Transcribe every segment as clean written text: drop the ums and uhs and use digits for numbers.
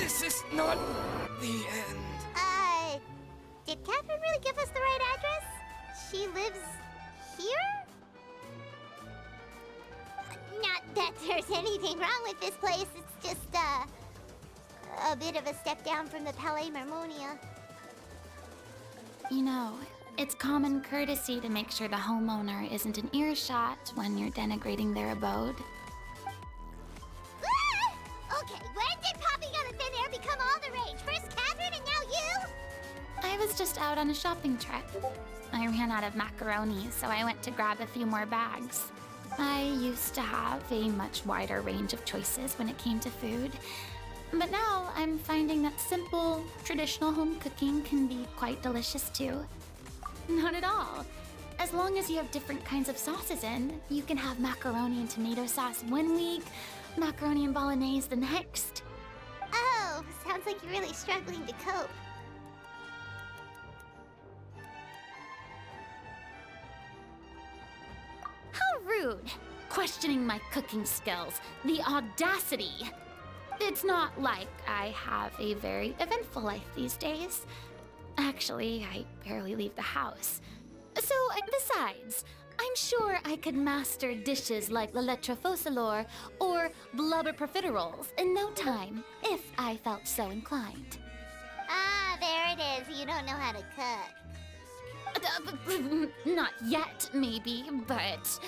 This is not the end. Did Catherine really give us the right address? She lives here? Not that there's anything wrong with this place. It's just, a bit of a step down from the Palais Marmonia. You know, it's common courtesy to make sure the homeowner isn't in earshot when you're denigrating their abode. Ah! Okay, when did popping out of thin air become all the rage? First Catherine and now you? I was just out on a shopping trip. I ran out of macaroni, so I went to grab a few more bags. I used to have a much wider range of choices when it came to food, but now I'm finding that simple, traditional home cooking can be quite delicious too. Not at all. As long as you have different kinds of sauces in, you can have macaroni and tomato sauce one week, macaroni and bolognese the next. Oh, sounds like you're really struggling to cope. How rude! Questioning my cooking skills. The audacity! It's not like I have a very eventful life these days. Actually, I barely leave the house. So, besides, I'm sure I could master dishes like la lettre focilor or blubber profiteroles in no time, if I felt so inclined. Ah, there it is. You don't know how to cook. Not yet, maybe, but...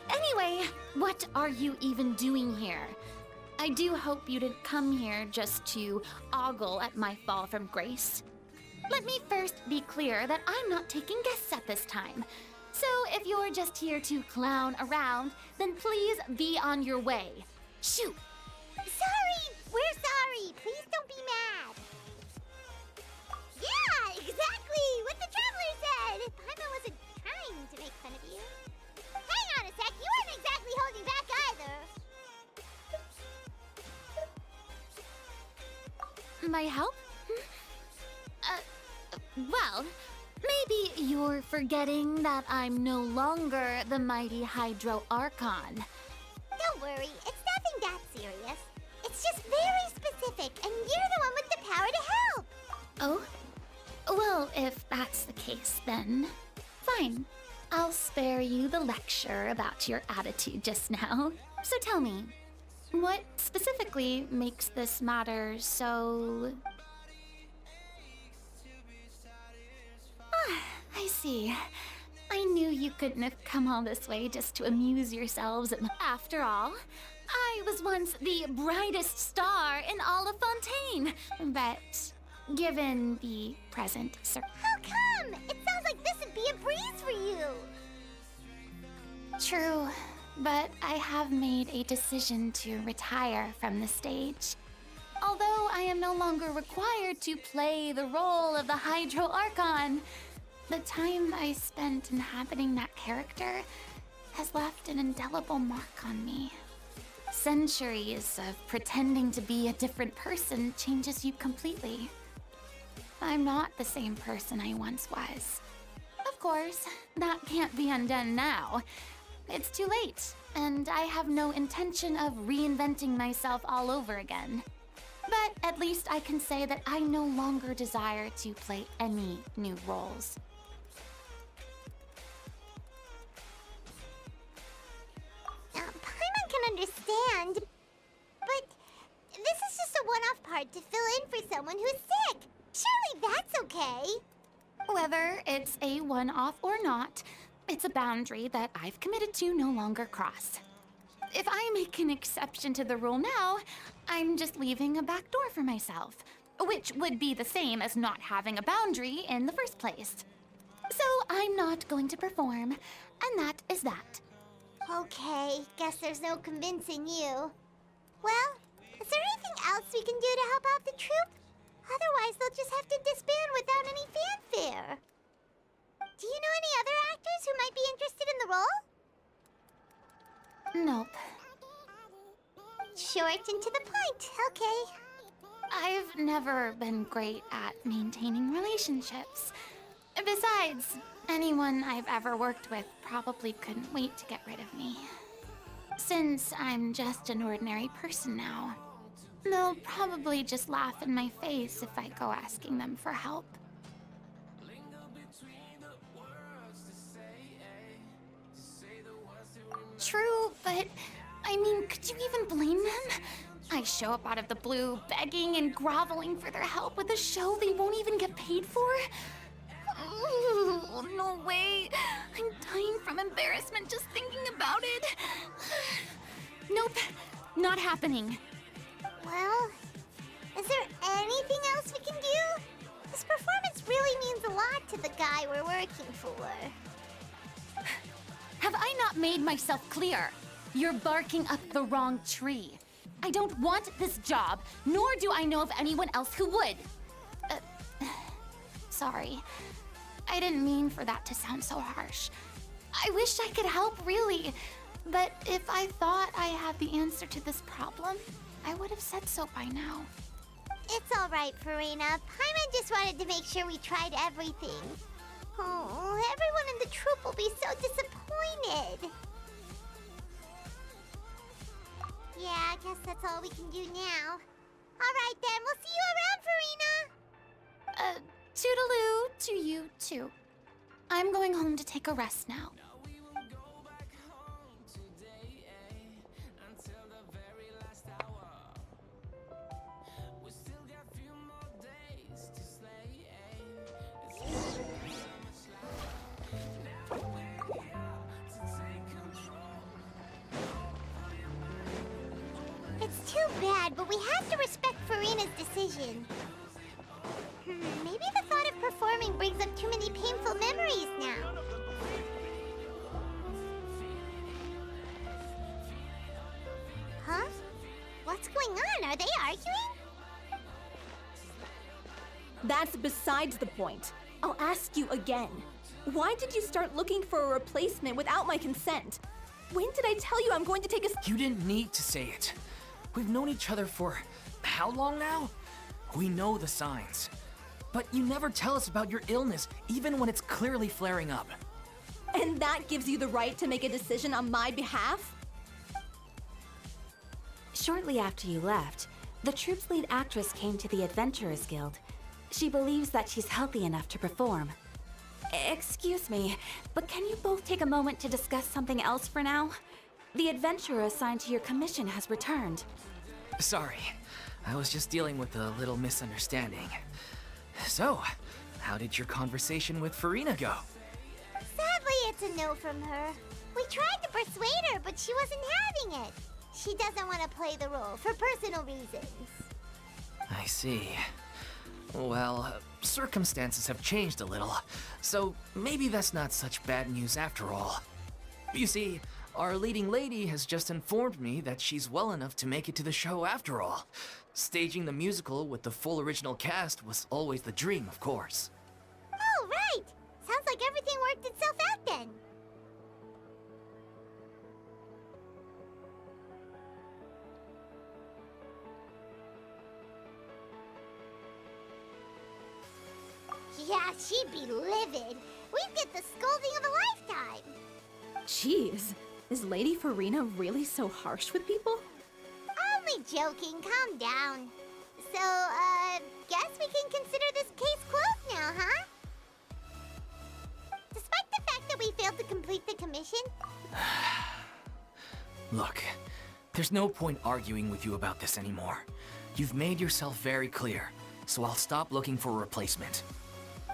Anyway, what are you even doing here? I do hope you didn't come here just to ogle at my fall from grace. Let me first be clear that I'm not taking guests at this time. So if you're just here to clown around, then please be on your way. Shoot! Sorry! We're sorry! Please don't be mad! Yeah, exactly! What the Traveler said! Paimon wasn't trying to make fun of you. Hang on a sec, you weren't exactly holding back either. My help? Well, maybe you're forgetting that I'm no longer the mighty Hydro Archon. Don't worry, it's nothing that serious. It's just very specific, and you're the one with the power to help. Oh? Well, if that's the case, then fine. I'll spare you the lecture about your attitude just now. So tell me, what specifically makes this matter so... I see. I knew you couldn't have come all this way just to amuse yourselves. After all, I was once the brightest star in all of Fontaine. But given the present How come? It sounds like this would be a breeze for you. True, but I have made a decision to retire from the stage. Although I am no longer required to play the role of the Hydro Archon, the time I spent inhabiting that character has left an indelible mark on me. Centuries of pretending to be a different person changes you completely. I'm not the same person I once was. Of course, that can't be undone now. It's too late, and I have no intention of reinventing myself all over again. But at least I can say that I no longer desire to play any new roles. Paimon can understand, but this is just a one-off part to fill in for someone who's sick. Surely that's okay. Whether it's a one-off or not, it's a boundary that I've committed to no longer cross. If I make an exception to the rule now, I'm just leaving a back door for myself, which would be the same as not having a boundary in the first place. So I'm not going to perform, and that is that. Okay, guess there's no convincing you. Well, is there anything else we can do to help out the troupe? Otherwise, they'll just have to disband without any fanfare. Do you know any other actors who might be interested in the role? Nope. Short and to the point, okay. I've never been great at maintaining relationships. Besides, anyone I've ever worked with probably couldn't wait to get rid of me. Since I'm just an ordinary person now. They'll probably just laugh in my face if I go asking them for help. True, but I mean, could you even blame them? I show up out of the blue, begging and groveling for their help with a show they won't even get paid for? Ooh, no way. I'm dying from embarrassment just thinking about it. Nope, not happening. Well, is there anything else we can do? This performance really means a lot to the guy we're working for. Have I not made myself clear? You're barking up the wrong tree. I don't want this job, nor do I know of anyone else who would. Sorry. I didn't mean for that to sound so harsh. I wish I could help, really. But if I thought I had the answer to this problem, I would have said so by now. It's all right, Furina. Paimon just wanted to make sure we tried everything. Oh, everyone in the troupe will be so disappointed. Yeah, I guess that's all we can do now. All right, then. We'll see you around, Furina. Toodaloo to you, too. I'm going home to take a rest now. It's too bad, but we have to respect Furina's decision. Maybe the thought of performing brings up too many painful memories now. Huh? What's going on? Are they arguing? That's besides the point. I'll ask you again. Why did you start looking for a replacement without my consent? When did I tell you I'm going to take a... You didn't need to say it. We've known each other for how long now? We know the signs. But you never tell us about your illness, even when it's clearly flaring up. And that gives you the right to make a decision on my behalf? Shortly after you left, the troupe's lead actress came to the Adventurers Guild. She believes that she's healthy enough to perform. Excuse me, but can you both take a moment to discuss something else for now? The adventurer assigned to your commission has returned. Sorry, I was just dealing with a little misunderstanding. So, how did your conversation with Furina go? Sadly, it's a no from her. We tried to persuade her, but she wasn't having it. She doesn't want to play the role for personal reasons. I see. Well, circumstances have changed a little, so maybe that's not such bad news after all. You see, our leading lady has just informed me that she's well enough to make it to the show after all. Staging the musical with the full original cast was always the dream, of course. Oh, right! Sounds like everything worked itself out then. Yeah, she'd be livid. We'd get the scolding of a lifetime. Jeez, is Lady Furina really so harsh with people? Only joking, calm down. So, guess we can consider this case closed now, huh? Despite the fact that we failed to complete the commission? Look, there's no point arguing with you about this anymore. You've made yourself very clear, so I'll stop looking for a replacement.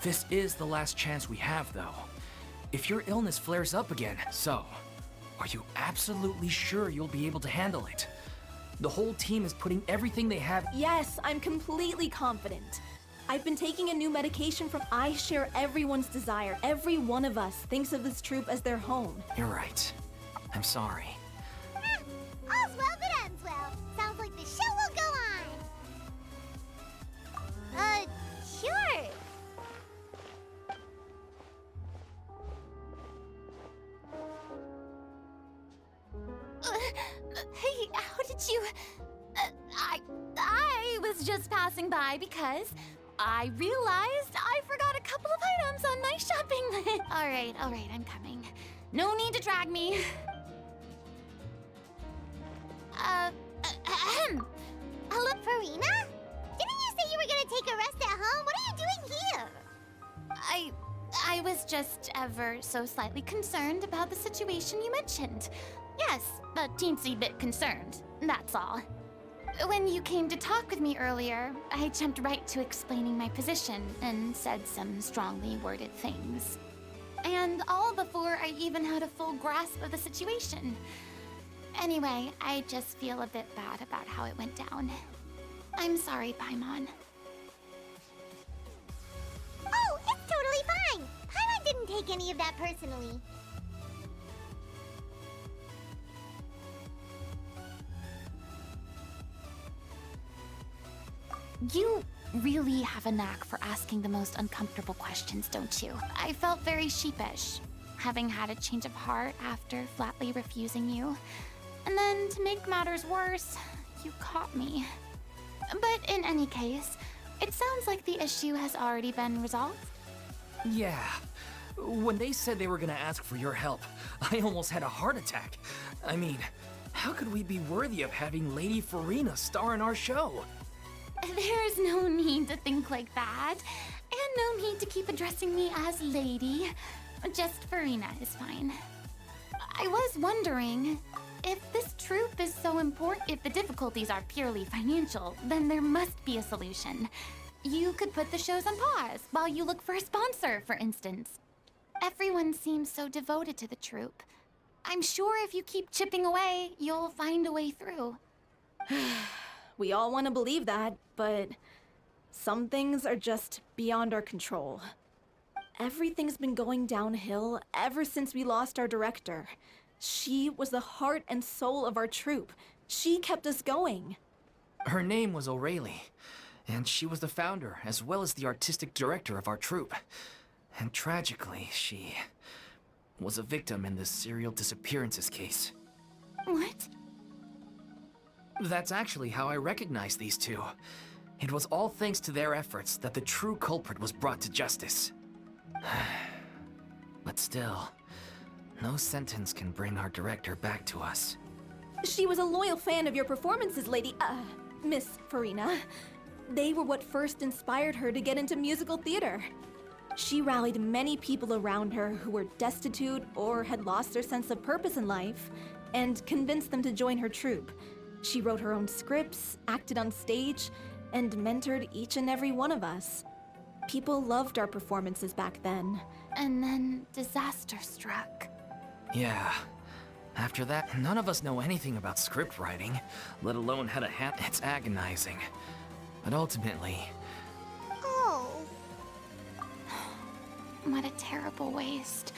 This is the last chance we have, though. If your illness flares up again, so, are you absolutely sure you'll be able to handle it? The whole team is putting everything they have. Yes, I'm completely confident. I've been taking a new medication from I share everyone's desire. Every one of us thinks of this troupe as their home. You're right. I'm sorry. All's well that ends well. Sounds like the show will go on. Sure. Hey, how did you... I was just passing by because I realized I forgot a couple of items on my shopping list. All right, I'm coming. No need to drag me. Hello Furina? Didn't you say you were gonna take a rest at home? What are you doing here? I was just ever so slightly concerned about the situation you mentioned. Yes, a teensy bit concerned, that's all. When you came to talk with me earlier, I jumped right to explaining my position and said some strongly worded things. And all before I even had a full grasp of the situation. Anyway, I just feel a bit bad about how it went down. I'm sorry, Paimon. Oh, it's totally fine. Paimon didn't take any of that personally. You really have a knack for asking the most uncomfortable questions, don't you? I felt very sheepish, having had a change of heart after flatly refusing you. And then, to make matters worse, you caught me. But in any case, it sounds like the issue has already been resolved. Yeah. When they said they were gonna ask for your help, I almost had a heart attack. I mean, how could we be worthy of having Lady Furina star in our show? There's no need to think like that, and no need to keep addressing me as lady. Just Furina is fine. I was wondering, if this troupe is so important, if the difficulties are purely financial, then there must be a solution. You could put the shows on pause while you look for a sponsor, for instance. Everyone seems so devoted to the troupe. I'm sure if you keep chipping away, you'll find a way through. We all want to believe that, but some things are just beyond our control. Everything's been going downhill ever since we lost our director. She was the heart and soul of our troupe. She kept us going. Her name was O'Reilly, and she was the founder as well as the artistic director of our troupe. And tragically, she was a victim in this serial disappearances case. What? That's actually how I recognized these two. It was all thanks to their efforts that the true culprit was brought to justice. But still, no sentence can bring our director back to us. She was a loyal fan of your performances, Miss Furina. They were what first inspired her to get into musical theater. She rallied many people around her who were destitute or had lost their sense of purpose in life, and convinced them to join her troupe. She wrote her own scripts, acted on stage, and mentored each and every one of us. People loved our performances back then. And then disaster struck. Yeah. After that, none of us know anything about script writing, let alone how to handle. It's agonizing. But ultimately, Oh. What a terrible waste.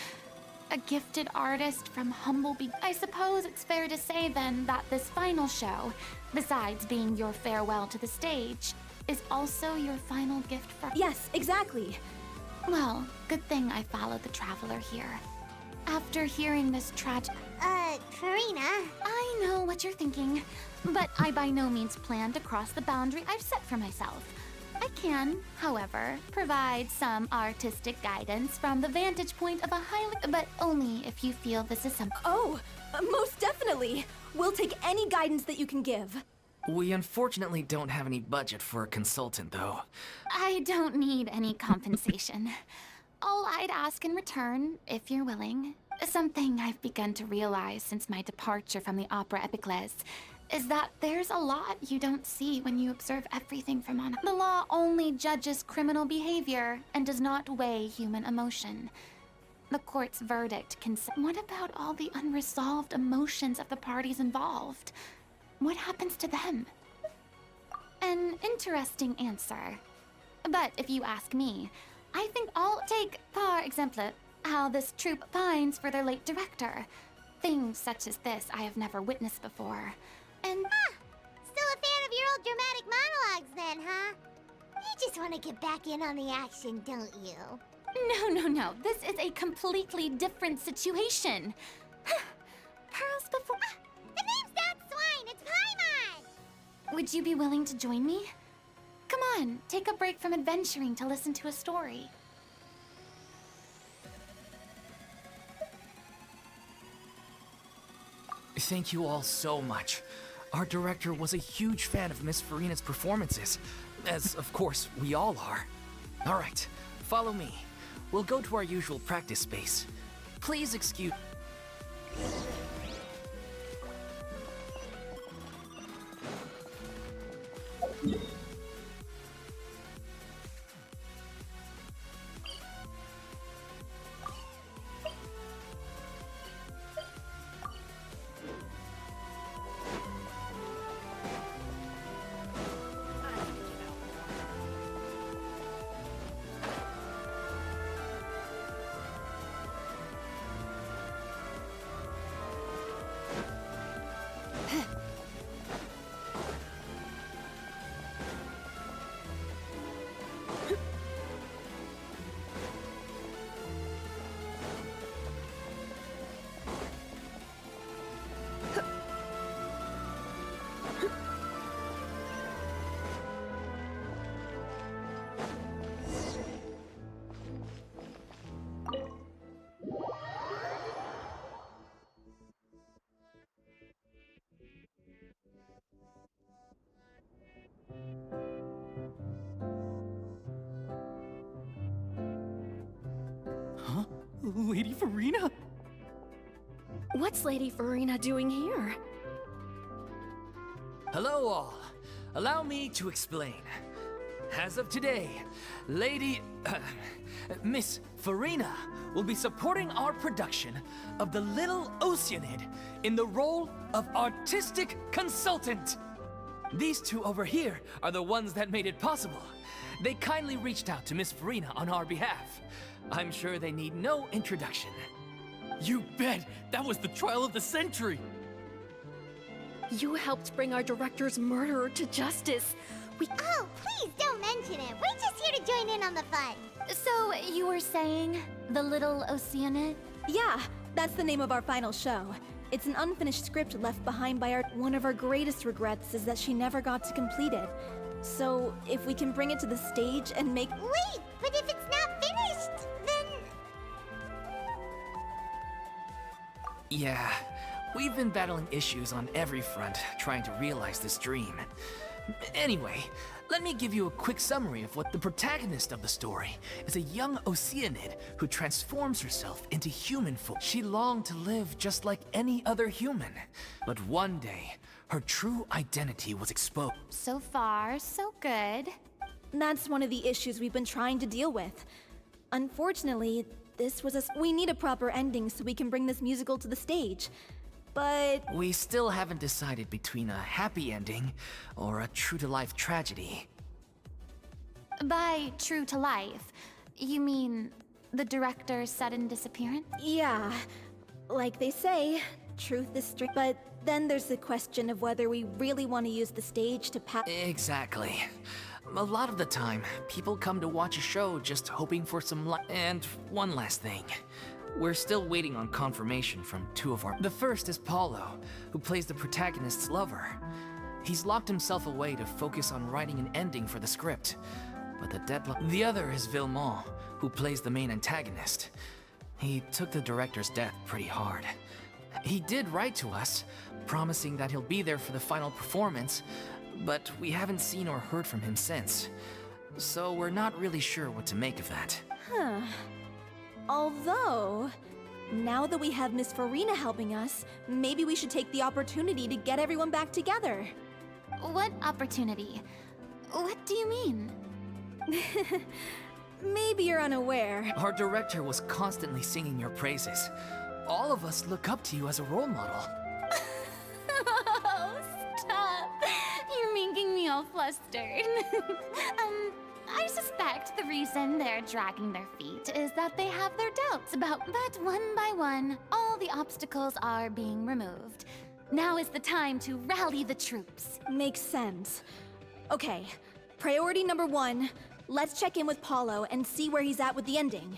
A gifted artist from humble I suppose it's fair to say then that this final show, besides being your farewell to the stage, is also your final gift for— Yes, exactly. Well, good thing I followed the traveler here. After hearing this Furina? I know what you're thinking, but I by no means plan to cross the boundary I've set for myself. I can, however, provide some artistic guidance from the vantage point of a but only if you feel this is something. Oh, most definitely. We'll take any guidance that you can give. we unfortunately don't have any budget for a consultant, though. I don't need any compensation. All I'd ask in return, if you're willing, something I've begun to realize since my departure from the Opera Epiclese, is that there's a lot you don't see when you observe everything from on. The law only judges criminal behavior and does not weigh human emotion. The court's verdict can say— What about all the unresolved emotions of the parties involved? What happens to them? An interesting answer. But if you ask me, I think I'll take, par exemple, how this troupe pines for their late director. Things such as this I have never witnessed before. And Still a fan of your old dramatic monologues then, huh? You just want to get back in on the action, don't you? no. This is a completely different situation. Pearls before— The name's not Swine, it's Paimon! Would you be willing to join me? Come on, take a break from adventuring to listen to a story. Thank you all so much. Our director was a huge fan of Miss Furina's performances, as of course we all are. All right, follow me. We'll go to our usual practice space. Please excuse... Huh? Lady Furina? What's Lady Furina doing here? Hello all. Allow me to explain. As of today, Miss Furina will be supporting our production of The Little Oceanid in the role of artistic consultant. These two over here are the ones that made it possible. They kindly reached out to Miss Furina on our behalf. I'm sure they need no introduction. You bet! That was the trial of the century! You helped bring our director's murderer to justice. Oh, please don't mention it. We're just here to join in on the fun. So, you were saying The Little Oceanid? Yeah, that's the name of our final show. It's an unfinished script left behind by our... One of our greatest regrets is that she never got to complete it. So, if we can bring it to the stage and make... Wait, but if it's not finished, then... Yeah, we've been battling issues on every front trying to realize this dream. Anyway, let me give you a quick summary of what the protagonist of the story is: a young Oceanid who transforms herself into human form. She longed to live just like any other human, but one day, her true identity was exposed. So far, so good. That's one of the issues we've been trying to deal with. Unfortunately, this was we need a proper ending so we can bring this musical to the stage. But... We still haven't decided between a happy ending or a true-to-life tragedy. By true to life, you mean the director's sudden disappearance? yeah, like they say, truth is strict. But then there's the question of whether we really want to use the stage to Exactly. A lot of the time, people come to watch a show just hoping for some And one last thing. We're still waiting on confirmation from two of our... The first is Paulo, who plays the protagonist's lover. He's locked himself away to focus on writing an ending for the script, but the deadline... The other is Villemont, who plays the main antagonist. He took the director's death pretty hard. He did write to us, promising that he'll be there for the final performance, but we haven't seen or heard from him since. So we're not really sure what to make of that. Huh. Although, now that we have Miss Furina helping us, maybe we should take the opportunity to get everyone back together. What opportunity? What do you mean? Maybe you're unaware. Our director was constantly singing your praises. All of us look up to you as a role model. Oh, stop! You're making me all flustered. I suspect the reason they're dragging their feet is that they have their doubts about... But one by one, all the obstacles are being removed. Now is the time to rally the troops. Makes sense. Okay, priority number 1, let's check in with Paulo and see where he's at with the ending.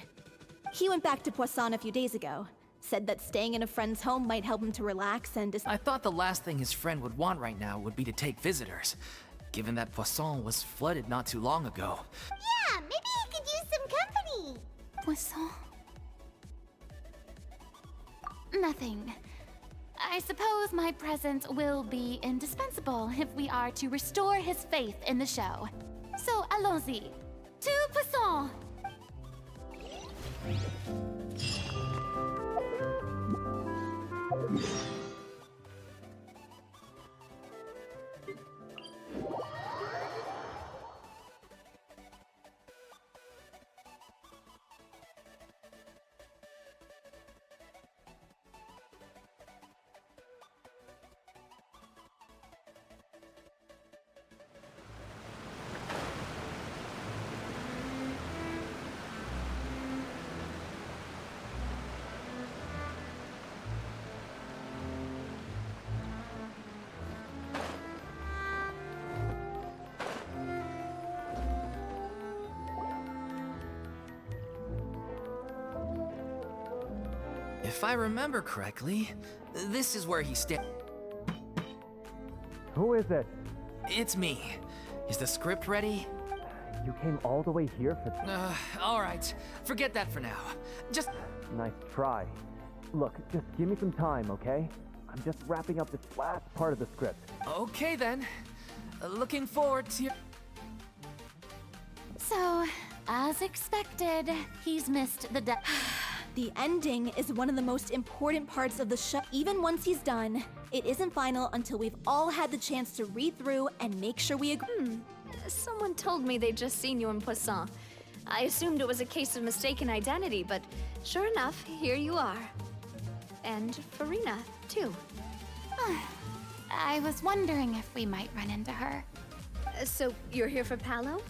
He went back to Poisson a few days ago. Said that staying in a friend's home might help him to relax and... I thought the last thing his friend would want right now would be to take visitors, given that Poisson was flooded not too long ago. Yeah, maybe he could use some company. Poisson? Nothing. I suppose my presence will be indispensable if we are to restore his faith in the show. So, allons-y. Tout puissant! If I remember correctly, this is where he Who is it? It's me. Is the script ready? You came all the way here for... All right. Forget that for now. Just... Nice try. Look, just give me some time, okay? I'm just wrapping up this last part of the script. Okay then. Looking forward to your... So, as expected, he's missed the The ending is one of the most important parts of the show. Even once he's done, it isn't final until we've all had the chance to read through and make sure we agree. Someone told me they'd just seen you in Poisson. I assumed it was a case of mistaken identity, but sure enough, here you are. And Furina, too. I was wondering if we might run into her. So you're here for Paolo?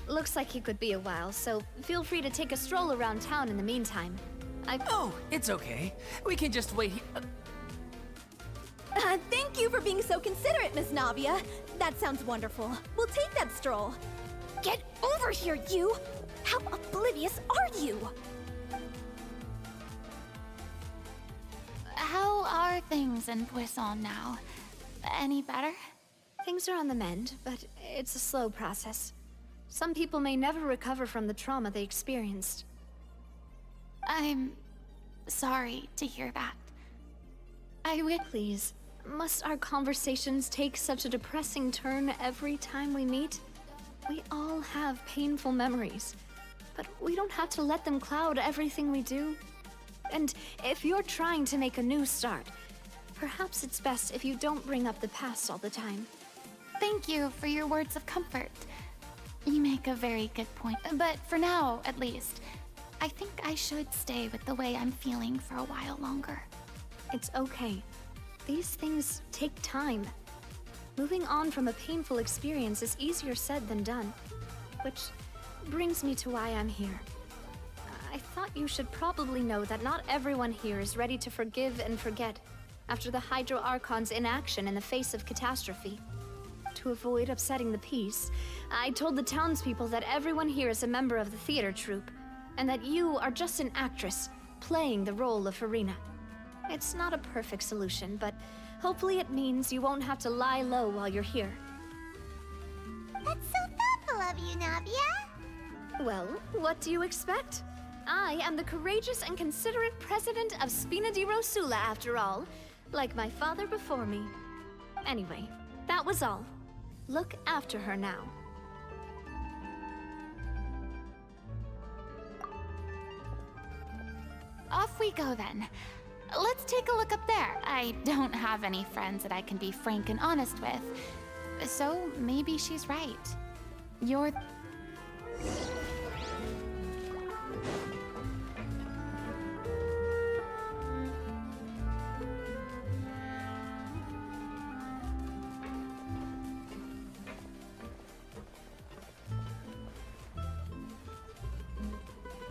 Looks like he could be a while, so feel free to take a stroll around town in the meantime. Oh, it's okay. We can just wait Thank you for being so considerate, Miss Navia. That sounds wonderful. We'll take that stroll. Get over here, you! How oblivious are you? How are things in Poisson now? Any better? Things are on the mend, but it's a slow process. Some people may never recover from the trauma they experienced. I'm sorry to hear that. I would... Please, must our conversations take such a depressing turn every time we meet? We all have painful memories, but we don't have to let them cloud everything we do. And if you're trying to make a new start, perhaps it's best if you don't bring up the past all the time. Thank you for your words of comfort. You make a very good point. But for now, at least, I think I should stay with the way I'm feeling for a while longer. It's okay. These things take time. Moving on from a painful experience is easier said than done. Which brings me to why I'm here. I thought you should probably know that not everyone here is ready to forgive and forget after the Hydro Archon's inaction in the face of catastrophe. To avoid upsetting the peace, I told the townspeople that everyone here is a member of the theater troupe, and that you are just an actress playing the role of Furina. It's not a perfect solution, but hopefully it means you won't have to lie low while you're here. That's so thoughtful of you, Navia. Well, what do you expect? I am the courageous and considerate president of Spina di Rosula, after all, like my father before me. Anyway, that was all. Look after her now. Off we go then. Let's take a look up there. I don't have any friends that I can be frank and honest with, so maybe she's right. You're...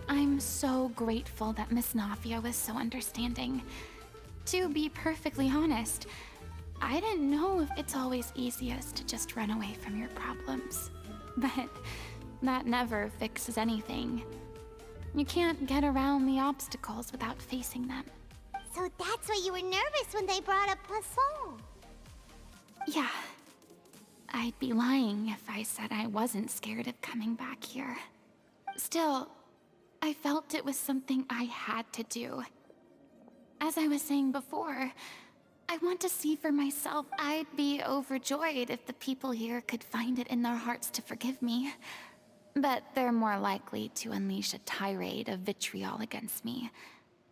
I'm so grateful that Miss Navia was so understanding. To be perfectly honest, I didn't know if it's always easiest to just run away from your problems. But that never fixes anything. You can't get around the obstacles without facing them. So that's why you were nervous when they brought up Poisson. Yeah. I'd be lying if I said I wasn't scared of coming back here. Still, I felt it was something I had to do. As I was saying before, I want to see for myself. I'd be overjoyed if the people here could find it in their hearts to forgive me. But they're more likely to unleash a tirade of vitriol against me.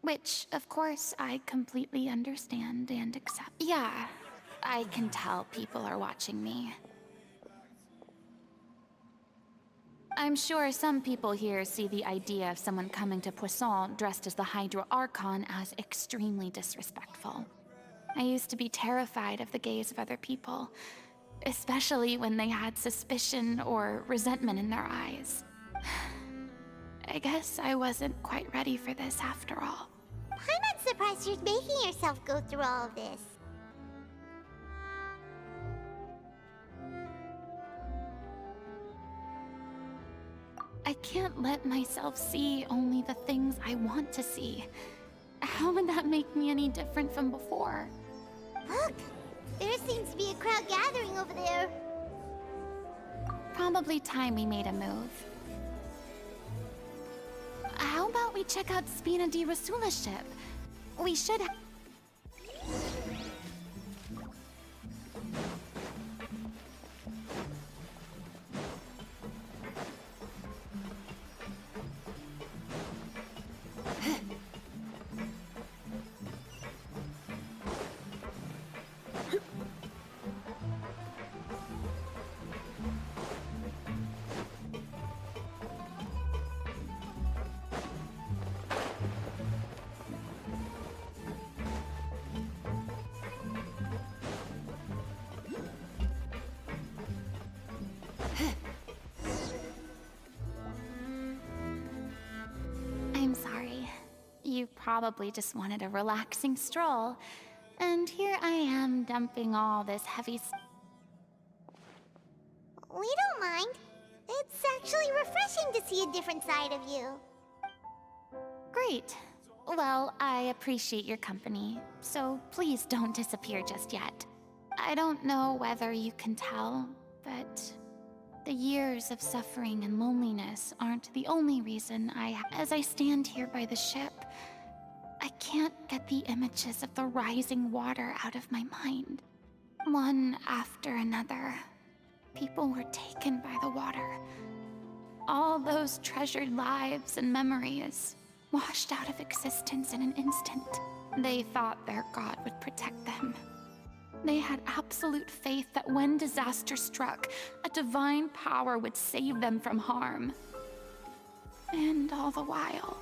Which, of course, I completely understand and accept. Yeah, I can tell people are watching me. I'm sure some people here see the idea of someone coming to Poisson dressed as the Hydro Archon as extremely disrespectful. I used to be terrified of the gaze of other people, especially when they had suspicion or resentment in their eyes. I guess I wasn't quite ready for this after all. I'm not surprised you're making yourself go through all of this. I can't let myself see only the things I want to see. How would that make me any different from before? Look! There seems to be a crowd gathering over there. Probably time we made a move. How about we check out Spina di Rasula's ship? We should have... I'm sorry. You probably just wanted a relaxing stroll. And here I am dumping all this heavy We don't mind. It's actually refreshing to see a different side of you. Great. Well, I appreciate your company, so please don't disappear just yet. I don't know whether you can tell, but the years of suffering and loneliness aren't the only reason as I stand here by the ship, I can't get the images of the rising water out of my mind. One after another, people were taken by the water. All those treasured lives and memories washed out of existence in an instant. They thought their god would protect them. They had absolute faith that when disaster struck, a divine power would save them from harm. And all the while,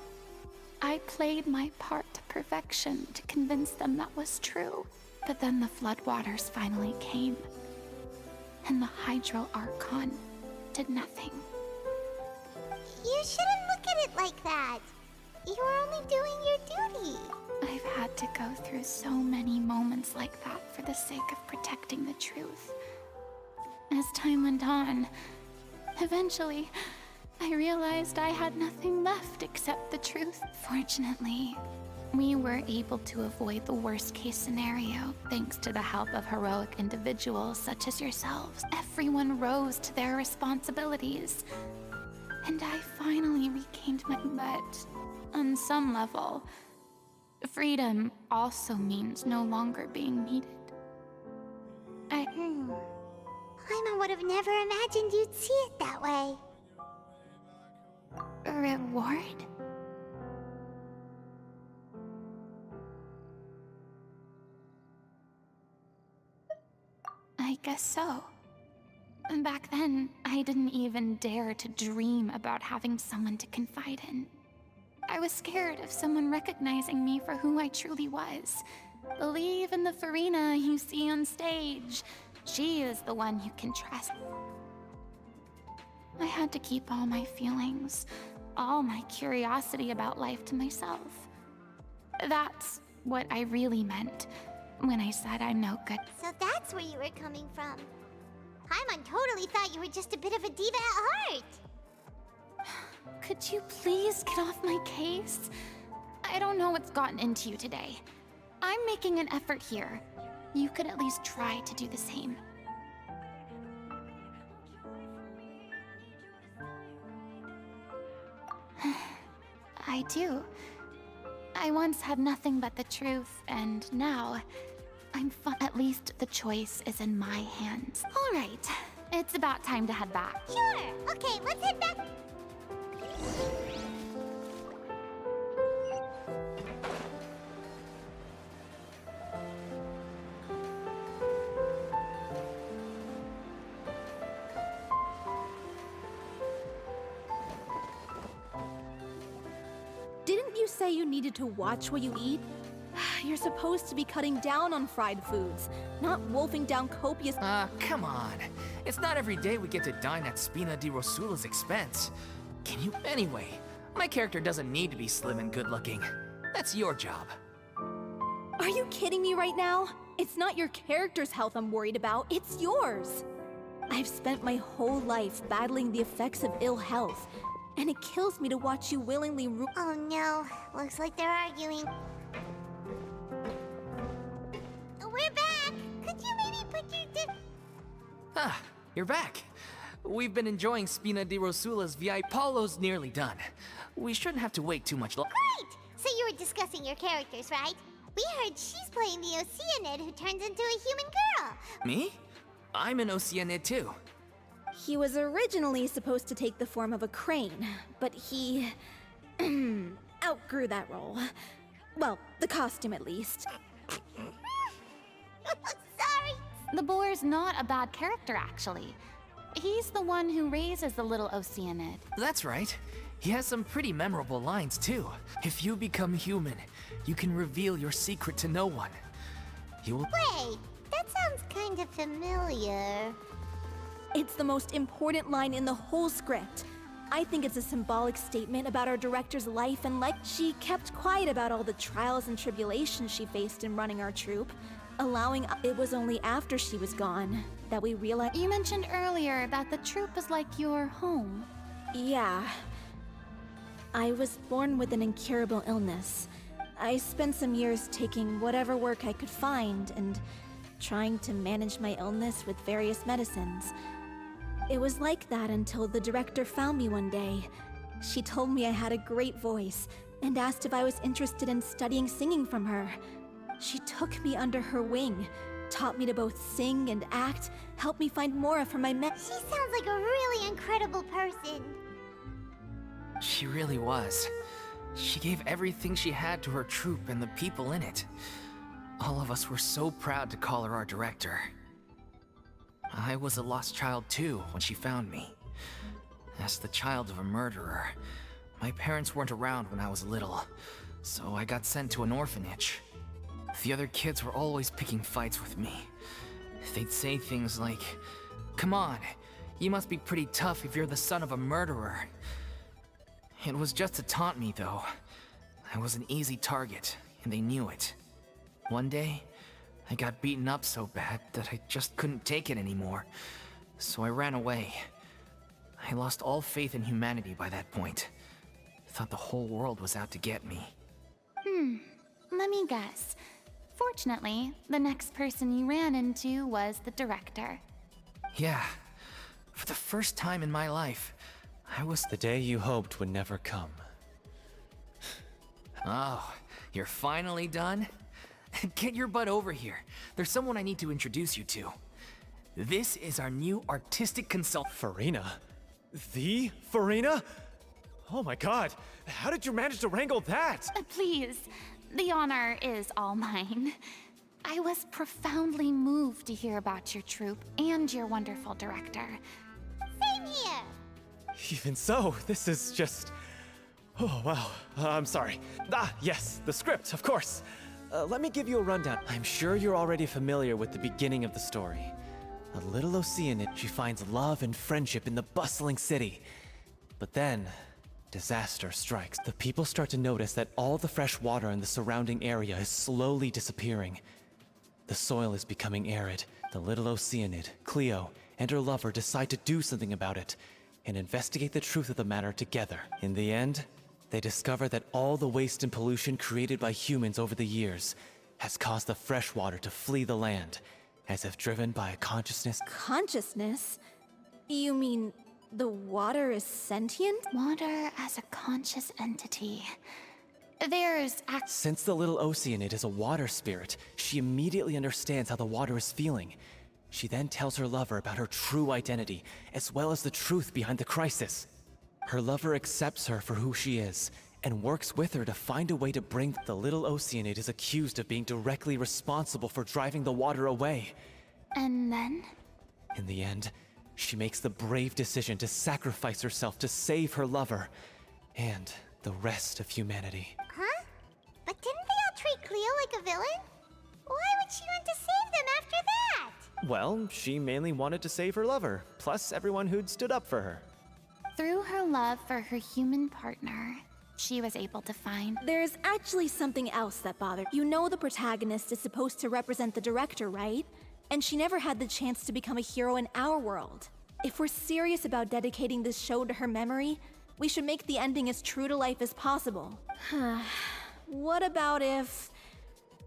I played my part to perfection to convince them that was true. But then the floodwaters finally came, and the Hydro Archon did nothing. You shouldn't look at it like that. You were only doing your duty. I've had to go through so many moments like that for the sake of protecting the truth. As time went on, eventually, I realized I had nothing left except the truth. Fortunately, we were able to avoid the worst-case scenario thanks to the help of heroic individuals such as yourselves. Everyone rose to their responsibilities, and I finally regained my... But on some level, freedom also means no longer being needed. Paimon would have never imagined you'd see it that way. Reward? I guess so. Back then, I didn't even dare to dream about having someone to confide in. I was scared of someone recognizing me for who I truly was. Believe in the Furina you see on stage. She is the one you can trust. I had to keep all my feelings, all my curiosity about life to myself. That's what I really meant when I said I'm no good. So that's where you were coming from. Paimon totally thought you were just a bit of a diva at heart. Could you please get off my case? I don't know what's gotten into you today. I'm making an effort here. You could at least try to do the same. I do. I once had nothing but the truth, and now At least the choice is in my hands. All right, it's about time to head back. Sure. Okay, let's head back. Didn't you say you needed to watch what you eat? You're supposed to be cutting down on fried foods, not wolfing down copious. Come on. It's not every day we get to dine at Spina di Rosula's expense. Can you? Anyway, my character doesn't need to be slim and good looking. That's your job. Are you kidding me right now? It's not your character's health I'm worried about, it's yours. I've spent my whole life battling the effects of ill health, and it kills me to watch you willingly Oh no, looks like they're arguing. We're back! Could you maybe put your Ah, you're back. We've been enjoying Spina di Rosula's VIP. Paulo's nearly done. We shouldn't have to wait too much longer. Great! So you were discussing your characters, right? We heard she's playing the Oceanid who turns into a human girl. Me? I'm an Oceanid too. He was originally supposed to take the form of a crane, but he outgrew that role. Well, the costume at least. Sorry. The boar's not a bad character, actually. He's the one who raises the little Oceanid. That's right. He has some pretty memorable lines too. If you become human, you can reveal your secret to no one. You will. Wait, that sounds kind of familiar. It's the most important line in the whole script. I think it's a symbolic statement about our director's life and she kept quiet about all the trials and tribulations she faced in running our troupe, allowing it was only after she was gone that we realized. You mentioned earlier that the troupe is like your home. Yeah. I was born with an incurable illness. I spent some years taking whatever work I could find and trying to manage my illness with various medicines. It was like that until the director found me one day. She told me I had a great voice and asked if I was interested in studying singing from her. She took me under her wing, taught me to both sing and act, helped me find more from my She sounds like a really incredible person. She really was. She gave everything she had to her troupe and the people in it. All of us were so proud to call her our director. I was a lost child too when she found me. As the child of a murderer, my parents weren't around when I was little, so I got sent to an orphanage. The other kids were always picking fights with me. They'd say things like, "Come on, you must be pretty tough if you're the son of a murderer." It was just to taunt me, though. I was an easy target, and they knew it. One day, I got beaten up so bad that I just couldn't take it anymore, so I ran away. I lost all faith in humanity by that point. Thought the whole world was out to get me. Let me guess. Fortunately, the next person you ran into was the director. Yeah, for the first time in my life, I was... The day you hoped would never come. Oh, you're finally done? Get your butt over here. There's someone I need to introduce you to. This is our new artistic consultant. Furina? The Furina? Oh my god, how did you manage to wrangle that? Please, the honor is all mine. I was profoundly moved to hear about your troupe and your wonderful director. Same here. Even so, this is just... Oh, wow. I'm sorry. Ah, yes, the script, of course. Let me give you a rundown. I'm sure you're already familiar with the beginning of the story. A little Oceanid, she finds love and friendship in the bustling city. But then, disaster strikes. The people start to notice that all the fresh water in the surrounding area is slowly disappearing. The soil is becoming arid. The little Oceanid, Cleo, and her lover decide to do something about it and investigate the truth of the matter together. In the end, they discover that all the waste and pollution created by humans over the years has caused the fresh water to flee the land, as if driven by a consciousness. Consciousness? You mean the water is sentient? Water as a conscious entity. Since the little Oceanid is a water spirit, she immediately understands how the water is feeling. She then tells her lover about her true identity, as well as the truth behind the crisis. Her lover accepts her for who she is, and works with her to find a way to bring the little Oceanid is accused of being directly responsible for driving the water away. And then? In the end, she makes the brave decision to sacrifice herself to save her lover, and the rest of humanity. Huh? But didn't they all treat Cleo like a villain? Why would she want to save them after that? Well, she mainly wanted to save her lover, plus everyone who'd stood up for her. Through her love for her human partner, she was able to find... There's actually something else that bothered. You know the protagonist is supposed to represent the director, right? And she never had the chance to become a hero in our world. If we're serious about dedicating this show to her memory, we should make the ending as true to life as possible. What about if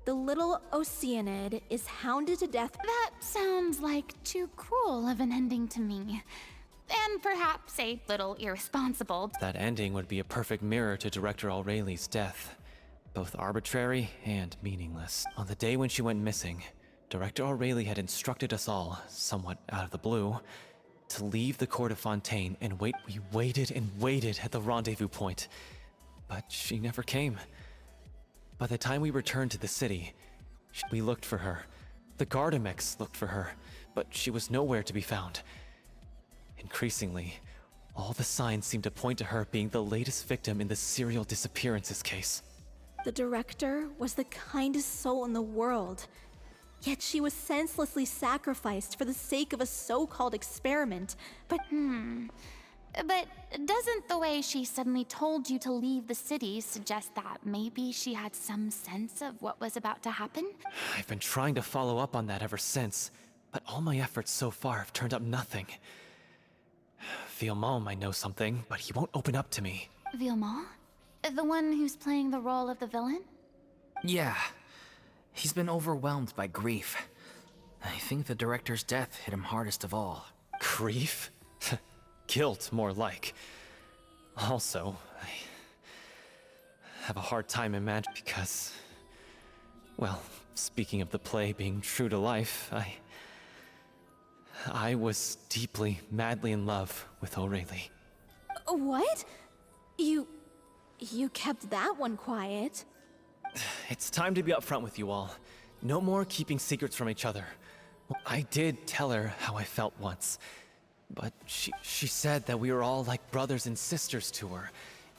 the little Oceanid is hounded to death? That sounds like too cruel of an ending to me. And perhaps a little irresponsible. That ending would be a perfect mirror to Director Aureli's death. Both arbitrary and meaningless. On the day when she went missing, Director Aureli had instructed us all, somewhat out of the blue, to leave the court of Fontaine and wait. We waited and waited at the rendezvous point, but she never came. By the time we returned to the city, we looked for her. The Gardamex looked for her, but she was nowhere to be found. Increasingly, all the signs seemed to point to her being the latest victim in the serial disappearances case. The director was the kindest soul in the world, yet she was senselessly sacrificed for the sake of a so-called experiment. But doesn't the way she suddenly told you to leave the city suggest that maybe she had some sense of what was about to happen? I've been trying to follow up on that ever since, but all my efforts so far have turned up nothing. Villemont might know something, but he won't open up to me. Villemont? The one who's playing the role of the villain? Yeah. He's been overwhelmed by grief. I think the director's death hit him hardest of all. Grief? Guilt, more like. Also, I have a hard time imagining because... Well, speaking of the play being true to life, I was deeply, madly in love with Aureli. What? You kept that one quiet. It's time to be upfront with you all. No more keeping secrets from each other. I did tell her how I felt once, but she said that we were all like brothers and sisters to her,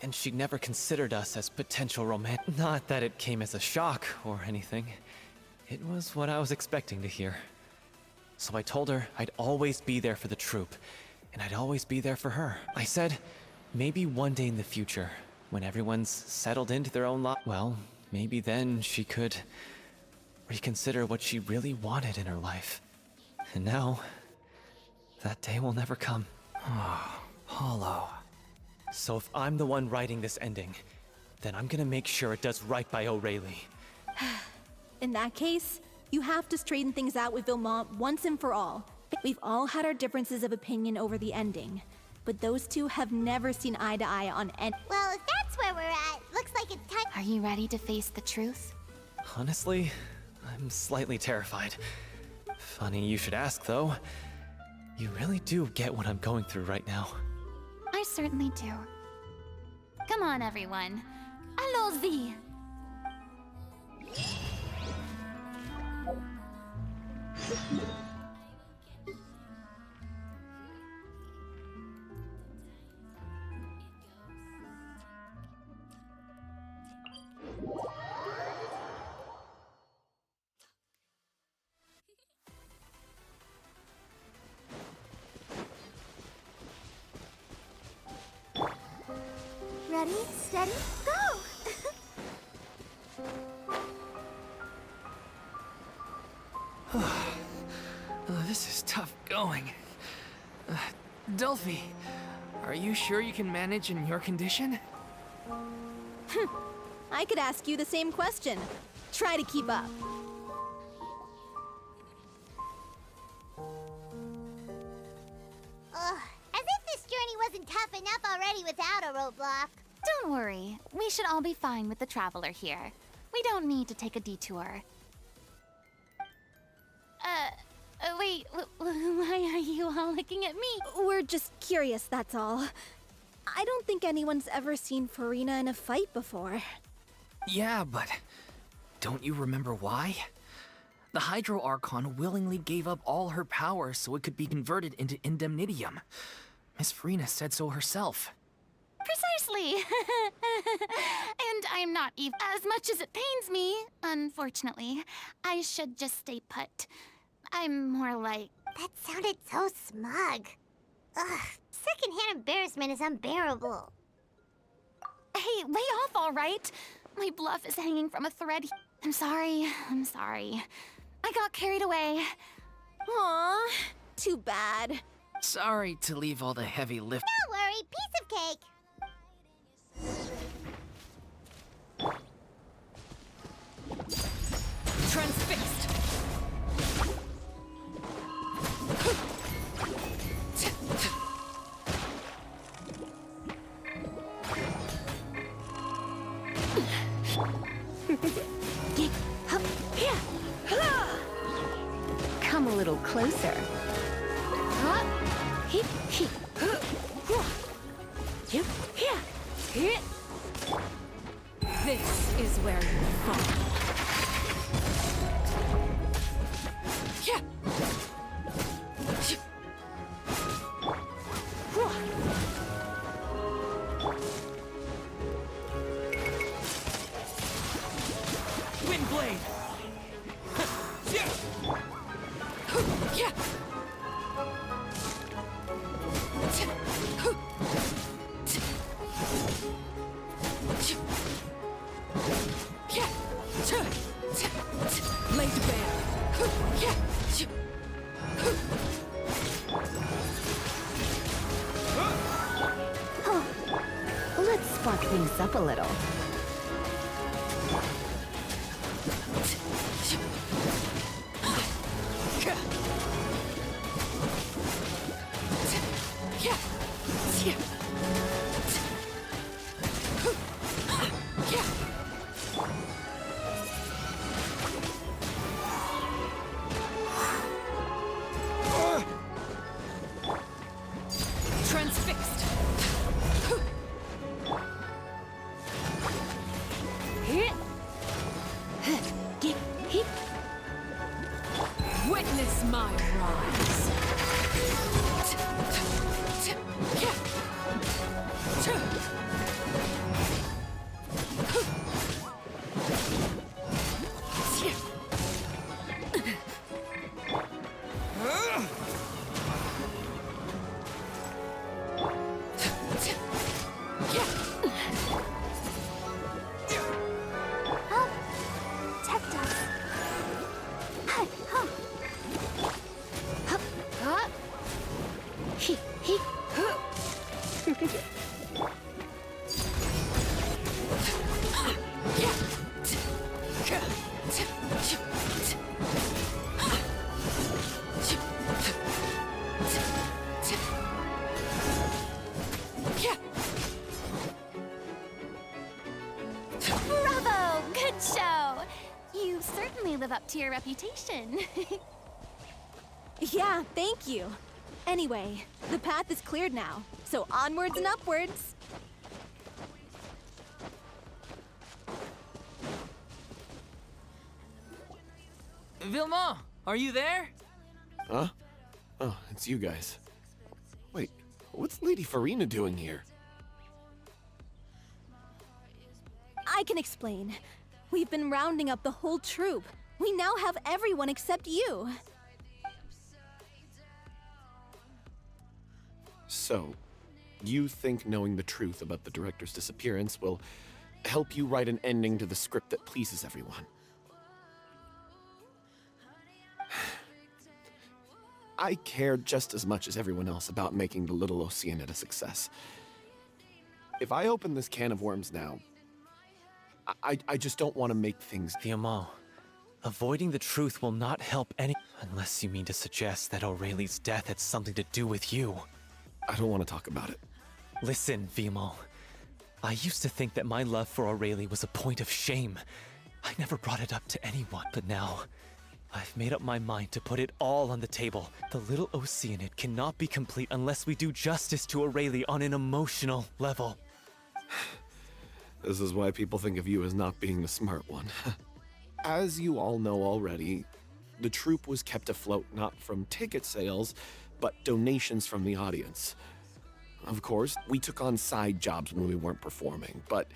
and she'd never considered us as potential romantic. Not that it came as a shock or anything. It was what I was expecting to hear. So I told her I'd always be there for the troupe, and I'd always be there for her. I said, maybe one day in the future, when everyone's settled into their own life, well, maybe then she could reconsider what she really wanted in her life. And now, that day will never come. Hollow. So if I'm the one writing this ending, then I'm gonna make sure it does right by Aureli. In that case, you have to straighten things out with Villemont once and for all. We've all had our differences of opinion over the ending, but those two have never seen eye to eye on any— Well, if that's where we're at, looks like it's time. Are you ready to face the truth? Honestly, I'm slightly terrified. Funny you should ask, though. You really do get what I'm going through right now. I certainly do. Come on, everyone. Allons-y! Ready, steady, go! This is tough going. Delphi, are you sure you can manage in your condition? I could ask you the same question. Try to keep up. Ugh, as if this journey wasn't tough enough already without a roadblock. Don't worry. We should all be fine with the traveler here. We don't need to take a detour. Wait, why are you all looking at me? We're just curious, that's all. I don't think anyone's ever seen Furina in a fight before. Yeah, but don't you remember why? The Hydro Archon willingly gave up all her power so it could be converted into indemnitium. Miss Furina said so herself. Precisely. And I'm not even as much as it pains me, unfortunately. I should just stay put. I'm more like... That sounded so smug. Ugh, secondhand embarrassment is unbearable. Hey, lay off, all right? My bluff is hanging from a thread. I'm sorry. I got carried away. Aw, too bad. Sorry to leave all the heavy lift. Don't worry, piece of cake. Transfixed. Come a little closer. This is where you fall. Windblade! Laid bare. Let's spark things up a little. Transfixed. Witness my rise. Protect us. Bravo! Good show! You certainly live up to your reputation. Yeah, thank you. Anyway, the path is cleared now, so onwards and upwards. Vilma, are you there? Huh? Oh, it's you guys. Wait, what's Lady Furina doing here? I can explain. We've been rounding up the whole troop. We now have everyone except you. So, you think knowing the truth about the director's disappearance will help you write an ending to the script that pleases everyone? I care just as much as everyone else about making the Little Oceanid a success. If I open this can of worms now, I just don't want to make things... Viamant, avoiding the truth will not help any... Unless you mean to suggest that Aurelie's death had something to do with you. I don't want to talk about it. Listen, Viamant. I used to think that my love for Aurelie was a point of shame. I never brought it up to anyone, but now I've made up my mind to put it all on the table. The little Oceanid cannot be complete unless we do justice to Aurelie on an emotional level. This is why people think of you as not being the smart one. As you all know already, the troupe was kept afloat not from ticket sales, but donations from the audience. Of course, we took on side jobs when we weren't performing, but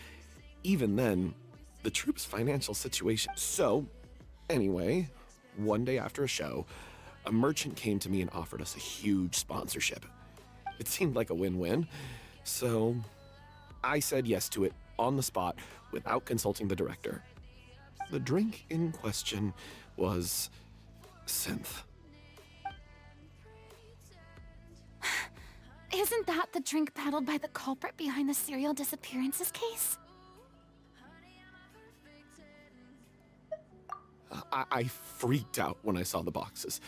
even then, the troupe's financial situation. So, anyway, one day after a show, a merchant came to me and offered us a huge sponsorship. It seemed like a win-win, so I said yes to it on the spot without consulting the director. The drink in question was synth. Isn't that the drink peddled by the culprit behind the serial disappearances case? I freaked out when I saw the boxes.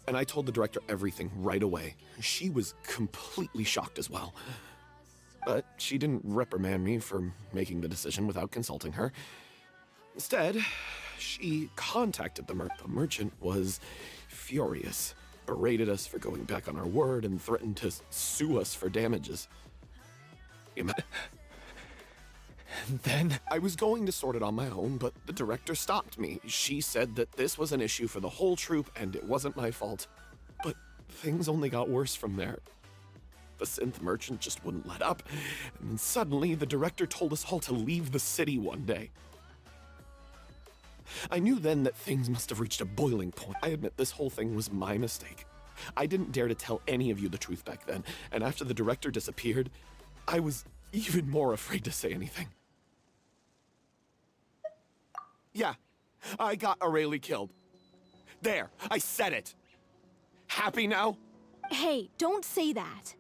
And I told the director everything right away. She was completely shocked as well. But she didn't reprimand me for making the decision without consulting her. Instead, she contacted the merchant was furious, berated us for going back on our word, and threatened to sue us for damages. And then? I was going to sort it on my own, but the director stopped me. She said that this was an issue for the whole troupe and it wasn't my fault. But things only got worse from there. The synth merchant just wouldn't let up, and then suddenly the director told us all to leave the city one day. I knew then that things must have reached a boiling point. I admit this whole thing was my mistake. I didn't dare to tell any of you the truth back then, and after the director disappeared, I was even more afraid to say anything. Yeah, I got Aurelie killed. There, I said it. Happy now? Hey, don't say that.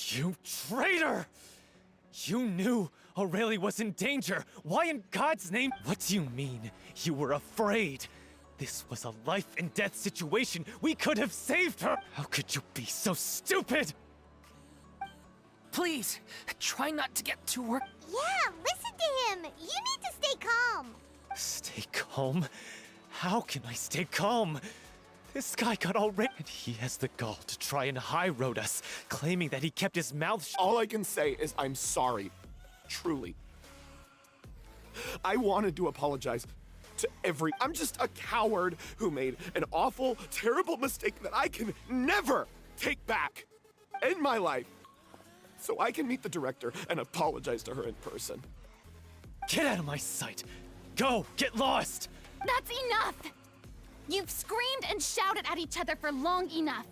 You traitor! You knew Aurelie was in danger. Why in God's name? What do you mean? You were afraid. This was a life and death situation. We could have saved her. How could you be so stupid? Please, try not to get too worked. Yeah, listen to him. You need to stay calm. Stay calm? How can I stay calm? This guy got Aurelie, and he has the gall to try and high-road us, claiming that he kept his mouth shut. All I can say is I'm sorry. Truly. I wanted to apologize to I'm just a coward who made an awful, terrible mistake that I can never take back in my life. So I can meet the director and apologize to her in person. Get out of my sight! Go! Get lost! That's enough! You've screamed and shouted at each other for long enough.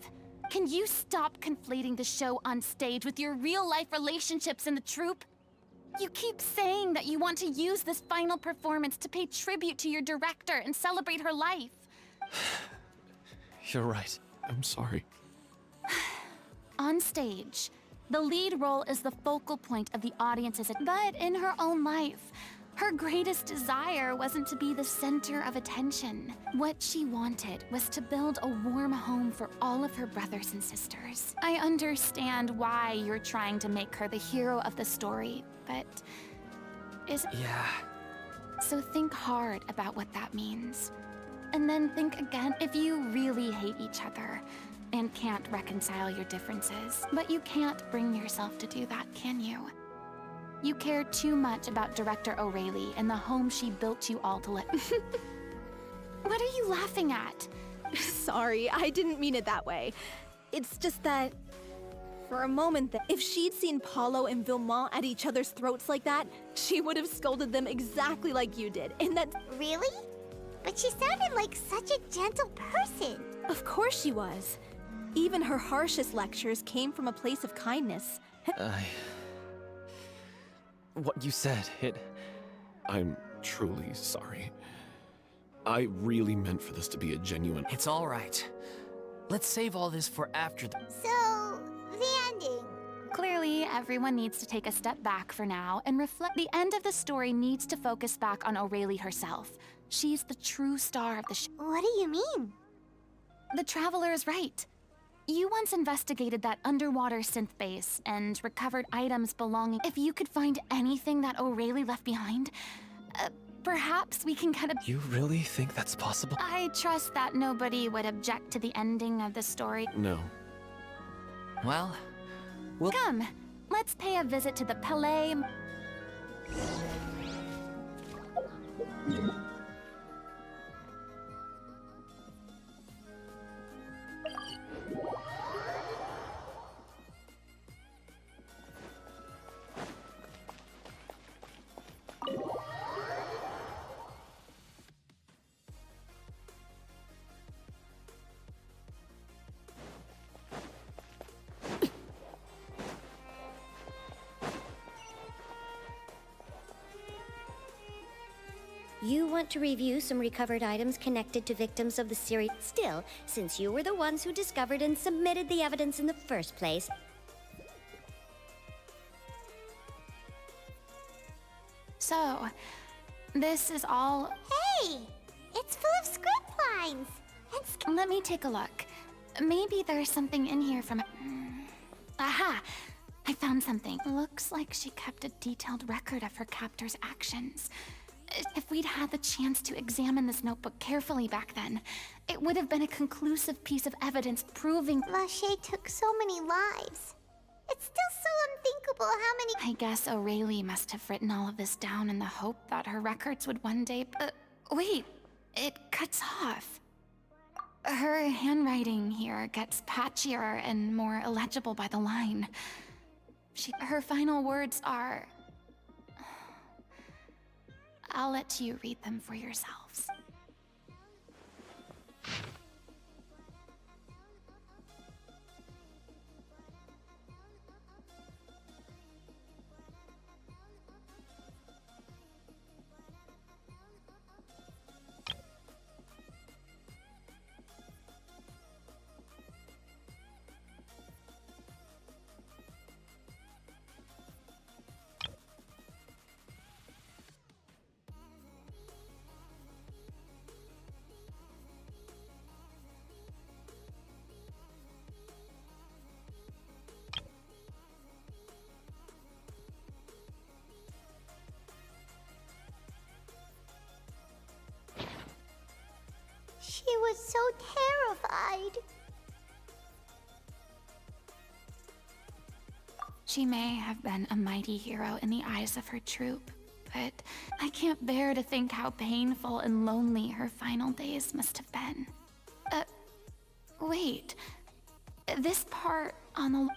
Can you stop conflating the show on stage with your real-life relationships in the troupe? You keep saying that you want to use this final performance to pay tribute to your director and celebrate her life. You're right. I'm sorry. On stage, the lead role is the focal point of the audience's, but in her own life, her greatest desire wasn't to be the center of attention. What she wanted was to build a warm home for all of her brothers and sisters. I understand why you're trying to make her the hero of the story, but Yeah. So think hard about what that means. And then think again if you really hate each other and can't reconcile your differences. But you can't bring yourself to do that, can you? You care too much about Director Aurelie and the home she built you all to live. What are you laughing at? Sorry, I didn't mean it that way. It's just that, for a moment, if she'd seen Paulo and Vilmont at each other's throats like that, she would have scolded them exactly like you did, and that— Really? But she sounded like such a gentle person. Of course she was. Even her harshest lectures came from a place of kindness. What you said, I'm truly sorry. I really meant for this to be a genuine— It's all right. Let's save all this for after the... So, the ending. Clearly, everyone needs to take a step back for now and reflect. The end of the story needs to focus back on Aurelie herself. She's the true star of the show. What do you mean? The Traveler is right. You once investigated that underwater synth base and recovered items belonging. If you could find anything that O'Reilly left behind, perhaps we can get a. You really think that's possible? I trust that nobody would object to the ending of the story. No. Well, we'll. Come, let's pay a visit to the Palais. You want to review some recovered items connected to victims of the series. Still, since you were the ones who discovered and submitted the evidence in the first place. So, this is all. Hey! It's full of script lines! And Let me take a look. Maybe there's something in here from. Aha! I found something. Looks like she kept a detailed record of her captor's actions. If we'd had the chance to examine this notebook carefully back then, it would have been a conclusive piece of evidence proving. Lachey took so many lives. It's still so unthinkable how many. I guess O'Reilly must have written all of this down in the hope that her records would one day. Wait, it cuts off. Her handwriting here gets patchier and more illegible by the line. Her final words are. I'll let you read them for yourselves. She was so terrified. She may have been a mighty hero in the eyes of her troop, but I can't bear to think how painful and lonely her final days must have been. Wait. This part on the...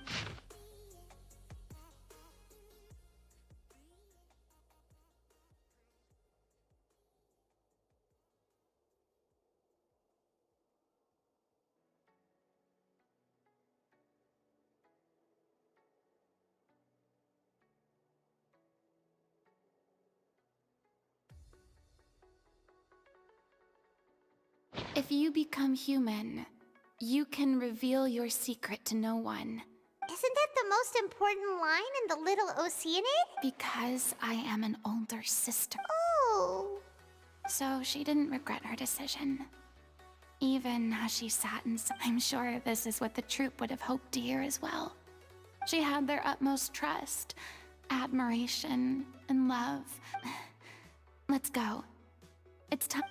If you become human, you can reveal your secret to no one. Isn't that the most important line in the Little Oceanid? Because I am an older sister. Oh. So she didn't regret her decision. Even as she sat and I'm sure this is what the troupe would have hoped to hear as well. She had their utmost trust, admiration, and love. Let's go. It's time.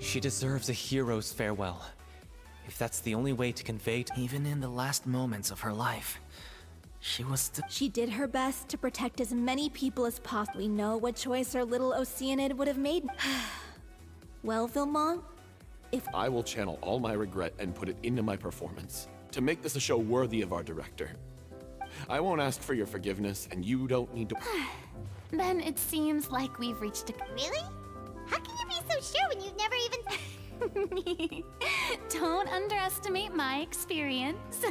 She deserves a hero's farewell. If that's the only way to convey Even in the last moments of her life, she was still. She did her best to protect as many people as possible. We know what choice our little Oceanid would have made. Well, Vilmont, if I will channel all my regret and put it into my performance to make this a show worthy of our director. I won't ask for your forgiveness, and you don't need to. Then it seems like we've reached a... Really? How can you be so sure when you've never even... Don't underestimate my experience.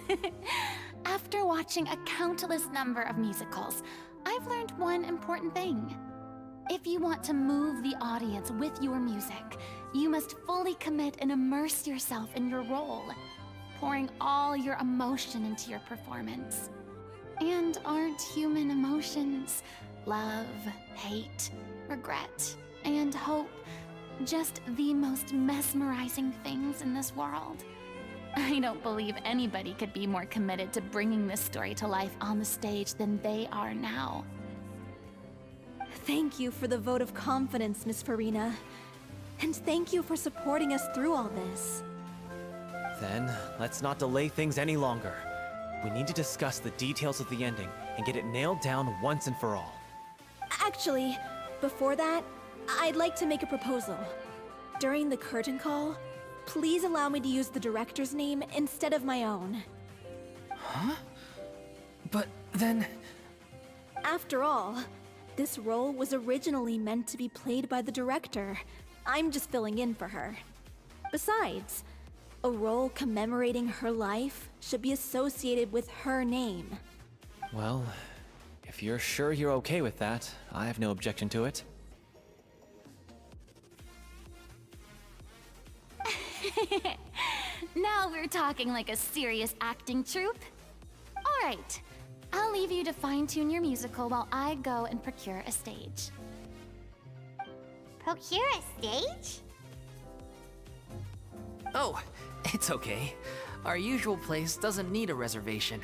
After watching a countless number of musicals, I've learned one important thing. If you want to move the audience with your music, you must fully commit and immerse yourself in your role, pouring all your emotion into your performance. And aren't human emotions, love, hate, regret, and hope, just the most mesmerizing things in this world? I don't believe anybody could be more committed to bringing this story to life on the stage than they are now. Thank you for the vote of confidence, Miss Furina. And thank you for supporting us through all this. Then, let's not delay things any longer. We need to discuss the details of the ending and get it nailed down once and for all. Actually, before that, I'd like to make a proposal. During the curtain call, please allow me to use the director's name instead of my own. Huh? But then... After all, this role was originally meant to be played by the director. I'm just filling in for her. Besides, a role commemorating her life should be associated with her name. Well, if you're sure you're okay with that, I have no objection to it. Now we're talking like a serious acting troupe. All right, I'll leave you to fine-tune your musical while I go and procure a stage. Procure a stage? Oh, it's okay. Our usual place doesn't need a reservation.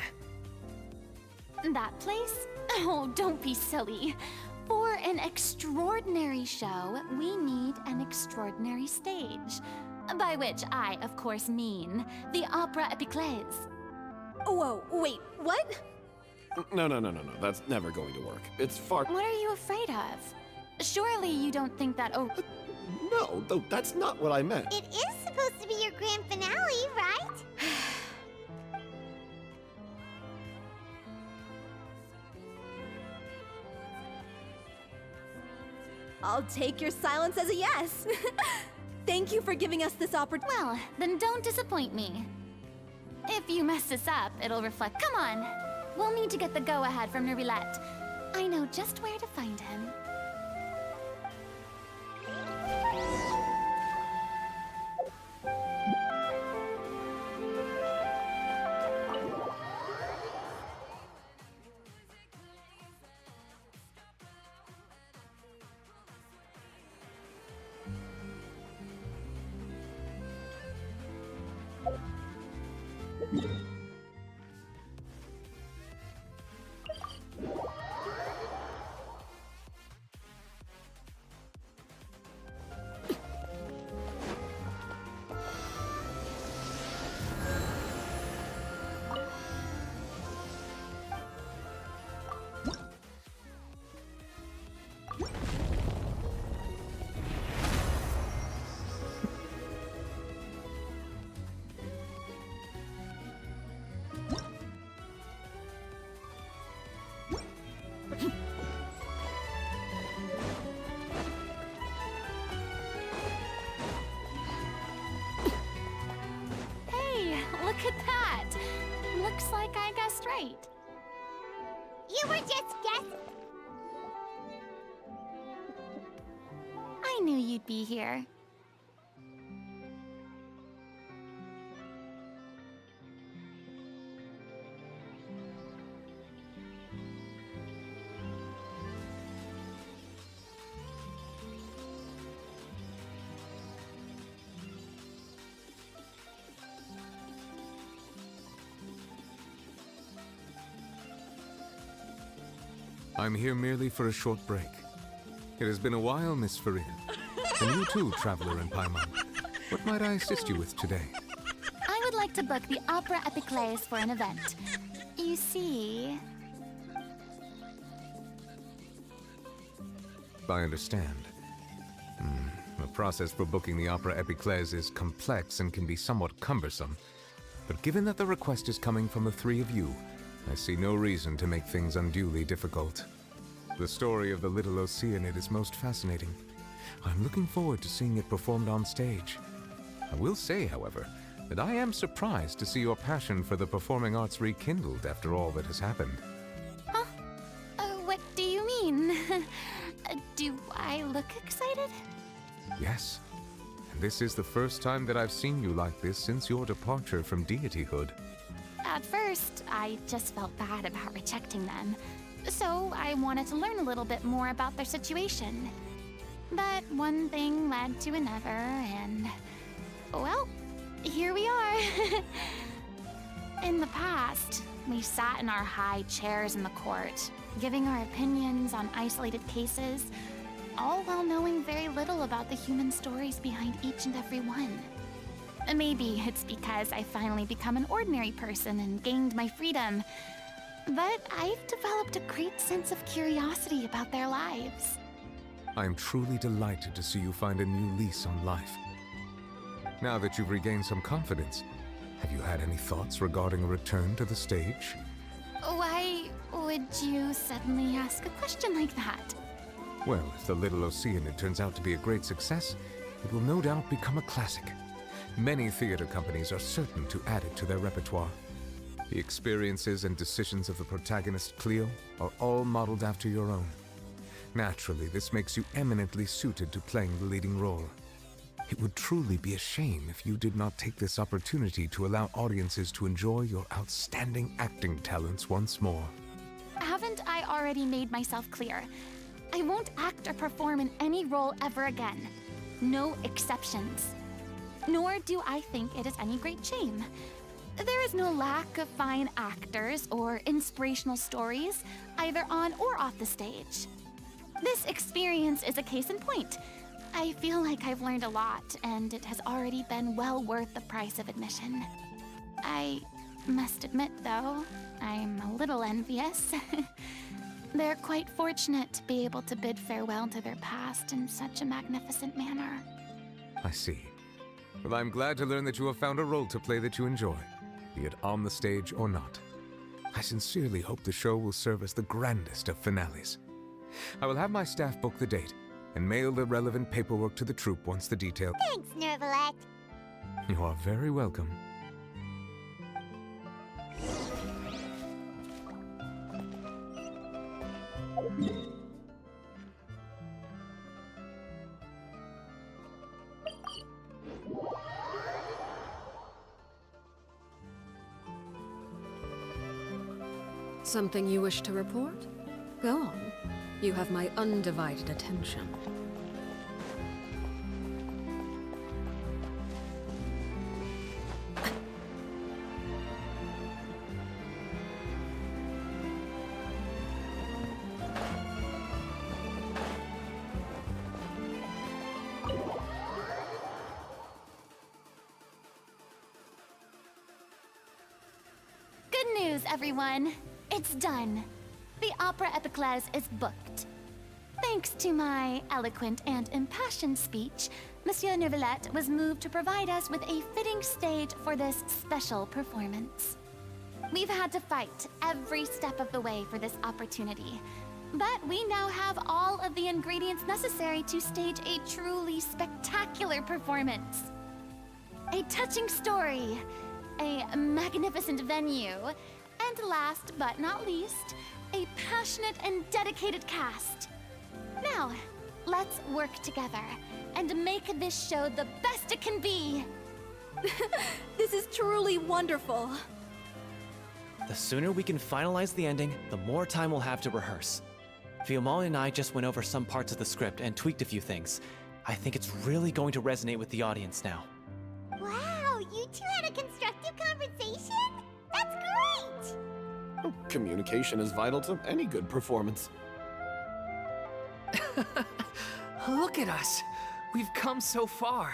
That place? Oh, don't be silly. For an extraordinary show, we need an extraordinary stage. By which I, of course, mean the Opera Epiclese. Whoa, wait, what? No. That's never going to work. It's far. What are you afraid of? Surely you don't think that... Oh, No, that's not what I meant. It is supposed to be your grand finale, right? I'll take your silence as a yes. Thank you for giving us this opportunity. well, then don't disappoint me. If you mess this up, it'll reflect... Come on! We'll need to get the go-ahead from Nervilette. I know just where to find him. Look at that! Looks like I guessed right. You were just guessing. I knew you'd be here. I'm here merely for a short break. It has been a while, Miss Furina. And you too, traveler in Paimon. What might I assist you with today? I would like to book the Opera Epiclese for an event. You see... I understand. The process for booking the Opera Epiclese is complex and can be somewhat cumbersome. But given that the request is coming from the three of you, I see no reason to make things unduly difficult. The story of the little Oceanid is most fascinating. I'm looking forward to seeing it performed on stage. I will say, however, that I am surprised to see your passion for the performing arts rekindled after all that has happened. Huh? What do you mean? Do I look excited? Yes. And this is the first time that I've seen you like this since your departure from deityhood. At first, I just felt bad about rejecting them. So I wanted to learn a little bit more about their situation. But one thing led to another, and... well, here we are. In the past, we sat in our high chairs in the court, giving our opinions on isolated cases, all while knowing very little about the human stories behind each and every one. Maybe it's because I finally become an ordinary person and gained my freedom, but I've developed a great sense of curiosity about their lives. I am truly delighted to see you find a new lease on life. Now that you've regained some confidence, have you had any thoughts regarding a return to the stage? Why would you suddenly ask a question like that? Well, if the Little Oceanid turns out to be a great success, it will no doubt become a classic. Many theater companies are certain to add it to their repertoire. The experiences and decisions of the protagonist, Cleo, are all modeled after your own. Naturally, this makes you eminently suited to playing the leading role. It would truly be a shame if you did not take this opportunity to allow audiences to enjoy your outstanding acting talents once more. Haven't I already made myself clear? I won't act or perform in any role ever again. No exceptions. Nor do I think it is any great shame. There is no lack of fine actors or inspirational stories, either on or off the stage. This experience is a case in point. I feel like I've learned a lot, and it has already been well worth the price of admission. I must admit, though, I'm a little envious. They're quite fortunate to be able to bid farewell to their past in such a magnificent manner. I see. Well, I'm glad to learn that you have found a role to play that you enjoy, be it on the stage or not. I sincerely hope the show will serve as the grandest of finales. I will have my staff book the date and mail the relevant paperwork to the troupe once the detail... Thanks, Nervalette. You are very welcome. Something you wish to report? Go on. You have my undivided attention. Good news, everyone. It's done. The Opera Epiclese is booked. Thanks to my eloquent and impassioned speech, Monsieur Nervalette was moved to provide us with a fitting stage for this special performance. We've had to fight every step of the way for this opportunity, but we now have all of the ingredients necessary to stage a truly spectacular performance. A touching story, a magnificent venue, and last but not least, a passionate and dedicated cast. Now, let's work together and make this show the best it can be. This is truly wonderful. The sooner we can finalize the ending, the more time we'll have to rehearse. Fiamma and I just went over some parts of the script and tweaked a few things. I think it's really going to resonate with the audience now. Wow, you two had a constructive conversation? That's great! Oh, communication is vital to any good performance. Look at us. We've come so far.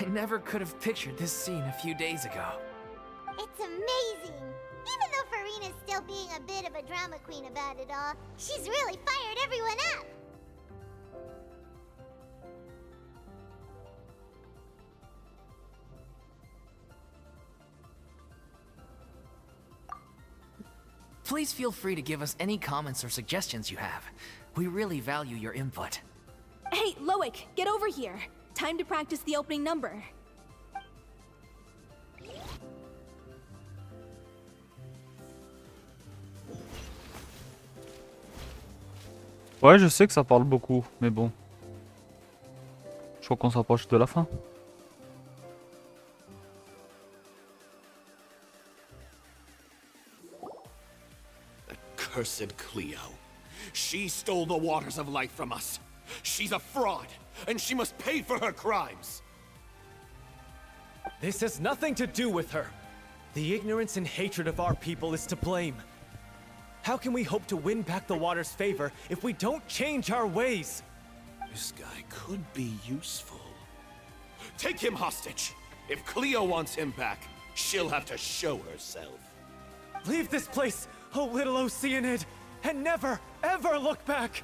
I never could have pictured this scene a few days ago. It's amazing! Even though Furina's still being a bit of a drama queen about it all, she's really fired everyone up! Please feel free to give us any comments or suggestions you have. We really value your input. Hey, Loic, get over here. Time to practice the opening number. Ouais, je sais que ça parle beaucoup, mais bon. Je crois qu'on s'approche de la fin. Cursed Cleo. She stole the waters of life from us. She's a fraud, and she must pay for her crimes. This has nothing to do with her. The ignorance and hatred of our people is to blame. How can we hope to win back the water's favor if we don't change our ways? This guy could be useful. Take him hostage. If Cleo wants him back, she'll have to show herself. Leave this place, oh little Oceanid, and never, ever look back!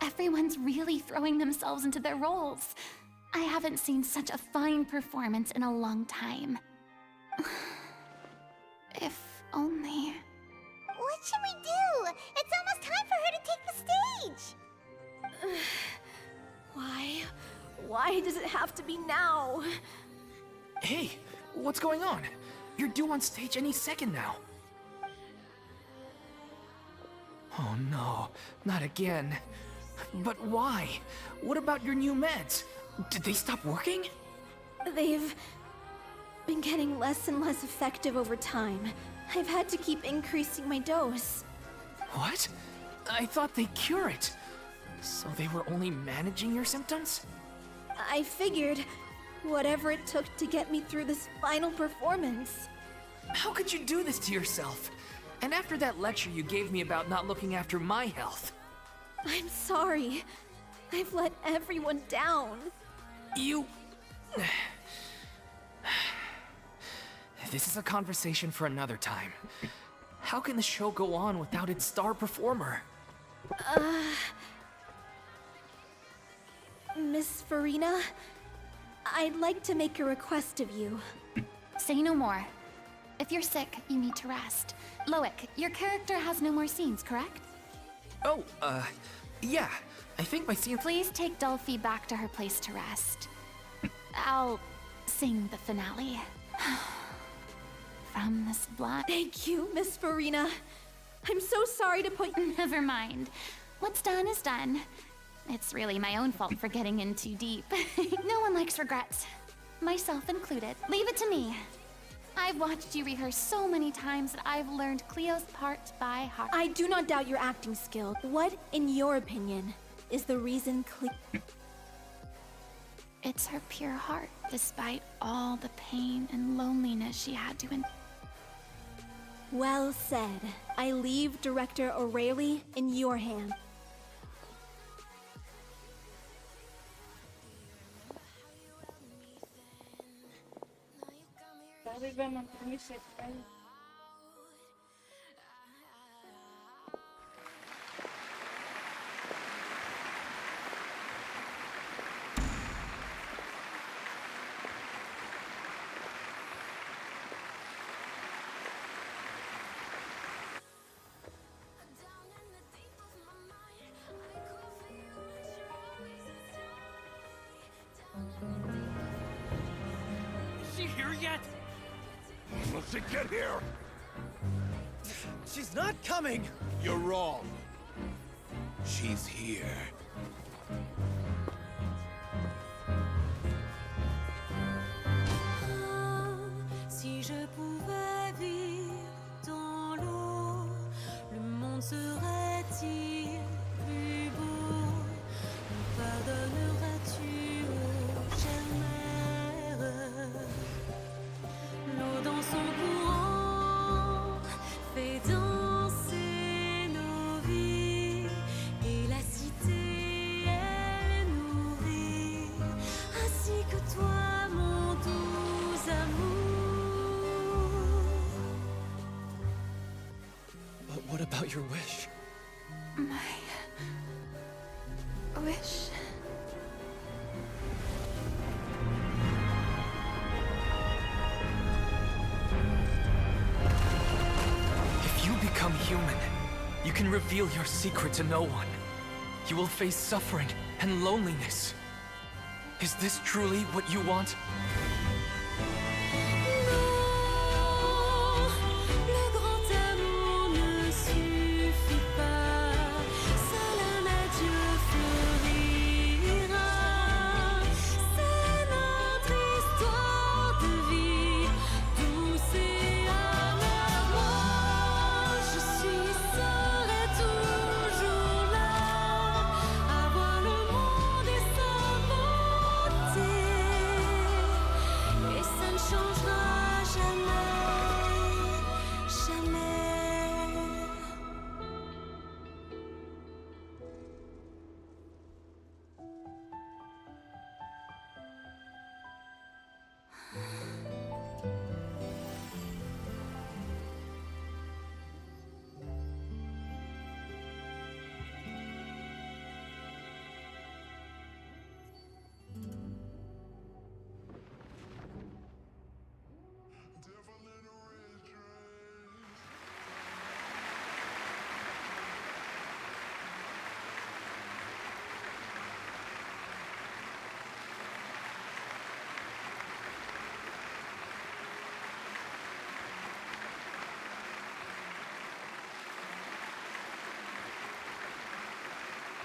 Everyone's really throwing themselves into their roles. I haven't seen such a fine performance in a long time. If only... What should we do? It's almost time for her to take the stage! Why? Why does it have to be now? Hey, what's going on? You're due on stage any second now. Oh no, not again. But why? What about your new meds? Did they stop working? They've been getting less and less effective over time. I've had to keep increasing my dose. What? I thought they cure it. So they were only managing your symptoms? I figured whatever it took to get me through this final performance. How could you do this to yourself? And after that lecture you gave me about not looking after my health. I'm sorry. I've let everyone down. You... This is a conversation for another time. How can the show go on without its star performer? Miss Furina, I'd like to make a request of you. Say no more. If you're sick, you need to rest. Loic, your character has no more scenes, correct? Oh, yeah. I think my scene... Please take Delphi back to her place to rest. I'll sing the finale. From this blood... Thank you, Miss Furina. I'm so sorry to put... Never mind. What's done is done. It's really my own fault for getting in too deep. No one likes regrets. Myself included. Leave it to me. I've watched you rehearse so many times that I've learned Cleo's part by heart. I do not doubt your acting skill. What, in your opinion, is the reason It's her pure heart, despite all the pain and loneliness she had to endure. Well said. I leave Director O'Reilly in your hands. Is she here yet? Must she get here? She's not coming! You're wrong. She's here. Si je pouvais vivre dans l'eau, le monde serait-il plus beau? Me pardonneras-tu, ô chère mère, But your wish... My... wish... If you become human, you can reveal your secret to no one. You will face suffering and loneliness. Is this truly what you want? Le grand amour ne suffit pas, seul un adieu fleurira. C'est notre histoire de vie, douce et amère. Moi, je serai toujours là, à voir le monde et sa beauté, et ça ne changera jamais, jamais.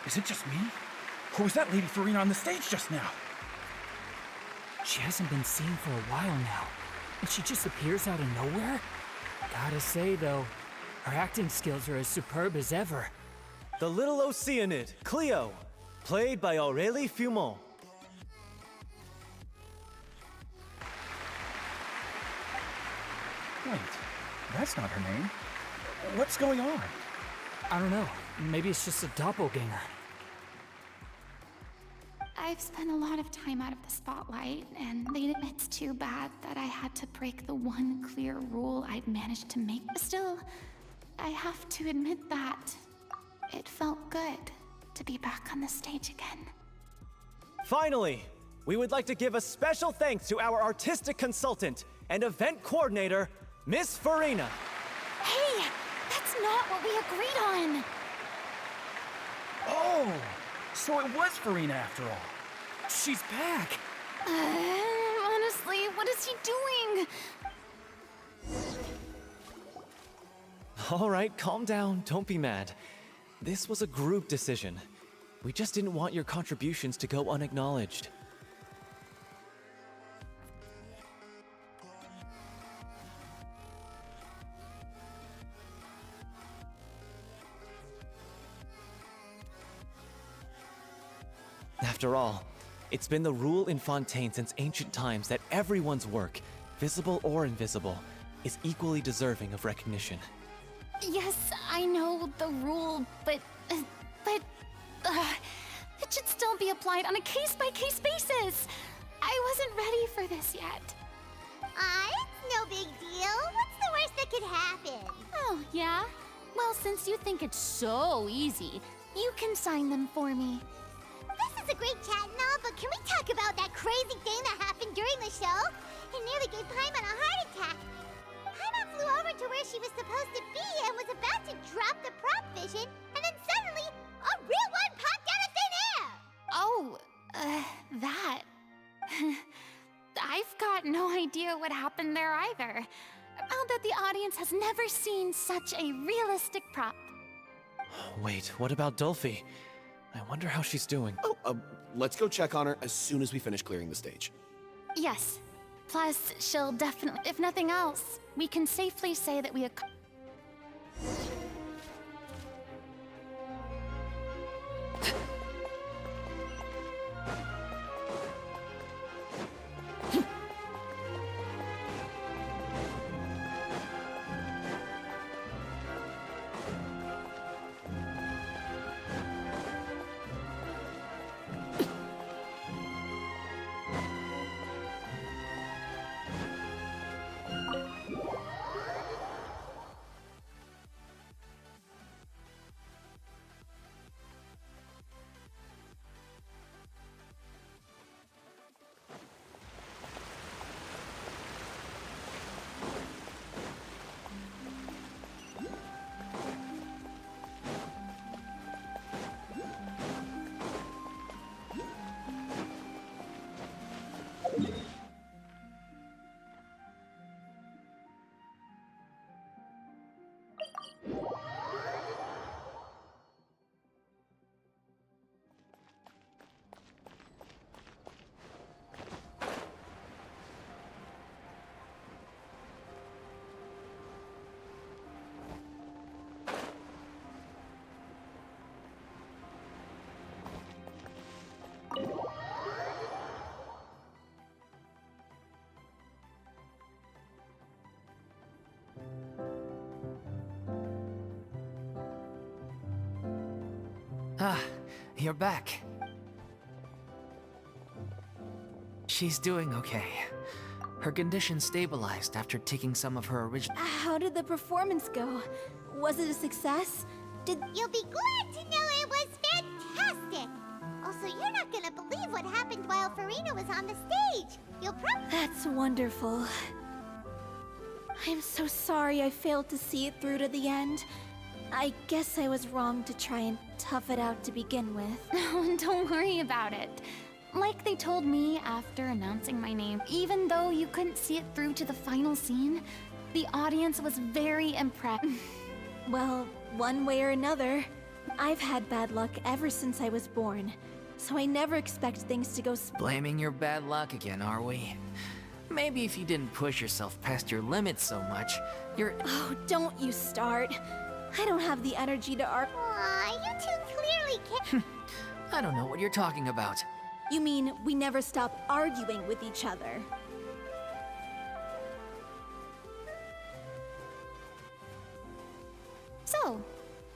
Is it just me? Or was that Lady Furina on the stage just now? She hasn't been seen for a while now, and she just appears out of nowhere? Gotta say, though, her acting skills are as superb as ever. The little Oceanid, Cleo, played by Aurélie Fumont. Wait, that's not her name. What's going on? I don't know. Maybe it's just a doppelganger. I've spent a lot of time out of the spotlight, and it's too bad that I had to break the one clear rule I'd managed to make. Still, I have to admit that it felt good to be back on the stage again. Finally, we would like to give a special thanks to our artistic consultant and event coordinator, Miss Furina. Hey, that's not what we agreed on! Oh, so it was Furina after all. She's back! Honestly, what is he doing? All right, calm down, don't be mad. This was a group decision. We just didn't want your contributions to go unacknowledged. After all, it's been the rule in Fontaine since ancient times that everyone's work, visible or invisible, is equally deserving of recognition. Yes, I know the rule, but it should still be applied on a case-by-case basis. I wasn't ready for this yet. It's no big deal. What's the worst that could happen? Oh, yeah? Well, since you think it's so easy, you can sign them for me. This is a great chat and all, but can we talk about that crazy thing that happened during the show? It nearly gave Paimon a heart attack. Paimon flew over to where she was supposed to be and was about to drop the prop vision, and then suddenly, a real one popped out of thin air! Oh, that. I've got no idea what happened there either. I'll bet the audience has never seen such a realistic prop. Wait, what about Dolphy? I wonder how she's doing. Oh, let's go check on her as soon as we finish clearing the stage. Yes. Plus, she'll definitely, if nothing else, we can safely say that we Ah, you're back. She's doing okay. Her condition stabilized after taking some of her original. How did the performance go? Was it a success? You'll be glad to know it was fantastic! Also, you're not gonna believe what happened while Furina was on the stage. You'll probably... That's wonderful. I'm so sorry I failed to see it through to the end. I guess I was wrong to try and tough it out to begin with. No, don't worry about it. Like they told me after announcing my name, even though you couldn't see it through to the final scene, the audience was very impressed. Well, one way or another, I've had bad luck ever since I was born, so I never expect things to go Blaming your bad luck again, are we? Maybe if you didn't push yourself past your limits so much, you're... Oh, don't you start. I don't have the energy to argue. Aw, you two clearly can't... I don't know what you're talking about. You mean we never stop arguing with each other? So,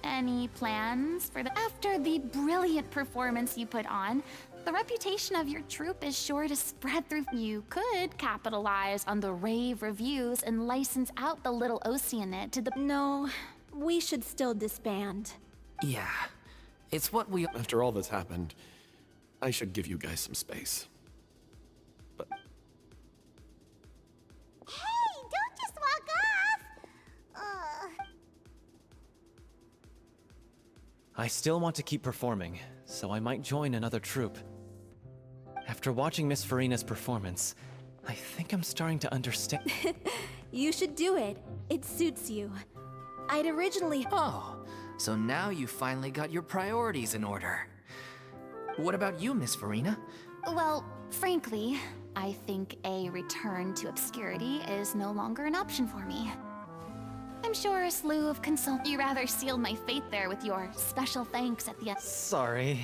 any plans for after the brilliant performance you put on, the reputation of your troupe is sure to spread through. You could capitalize on the rave reviews and license out the little Oceanid to the... No, we should still disband. Yeah, it's what we... After all that's happened, I should give you guys some space. But... Hey, don't just walk off! I still want to keep performing, so I might join another troupe. After watching Miss Furina's performance, I think I'm starting to understand. You should do it. It suits you. I'd originally... Oh, so now you finally got your priorities in order. What about you, Miss Furina? Well, frankly, I think a return to obscurity is no longer an option for me. I'm sure a slew of you rather sealed my fate there with your special thanks at the end. Sorry.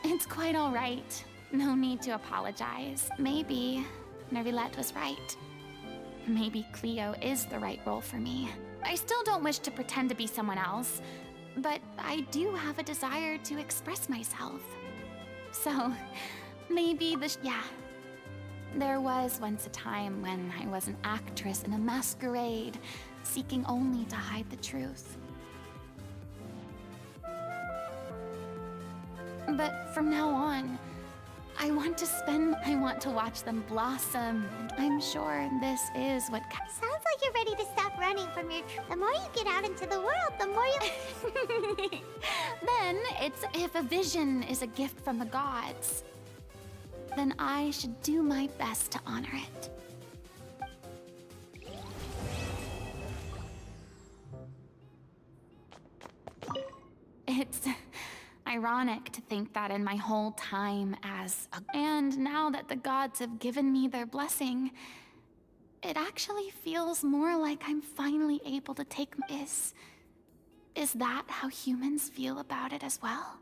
It's quite all right. No need to apologize. Maybe Nervilette was right. Maybe Cleo is the right role for me. I still don't wish to pretend to be someone else, but I do have a desire to express myself. So, maybe yeah. There was once a time when I was an actress in a masquerade, seeking only to hide the truth. But from now on, I want to watch them blossom, and I'm sure this is what... Sounds like you're ready to stop running from your... The more you get out into the world, the more you... Then, it's if a vision is a gift from the gods, then I should do my best to honor it. It's ironic to think that in my whole time as a... And now that the gods have given me their blessing, it actually feels more like I'm finally able to take... Is that how humans feel about it as well?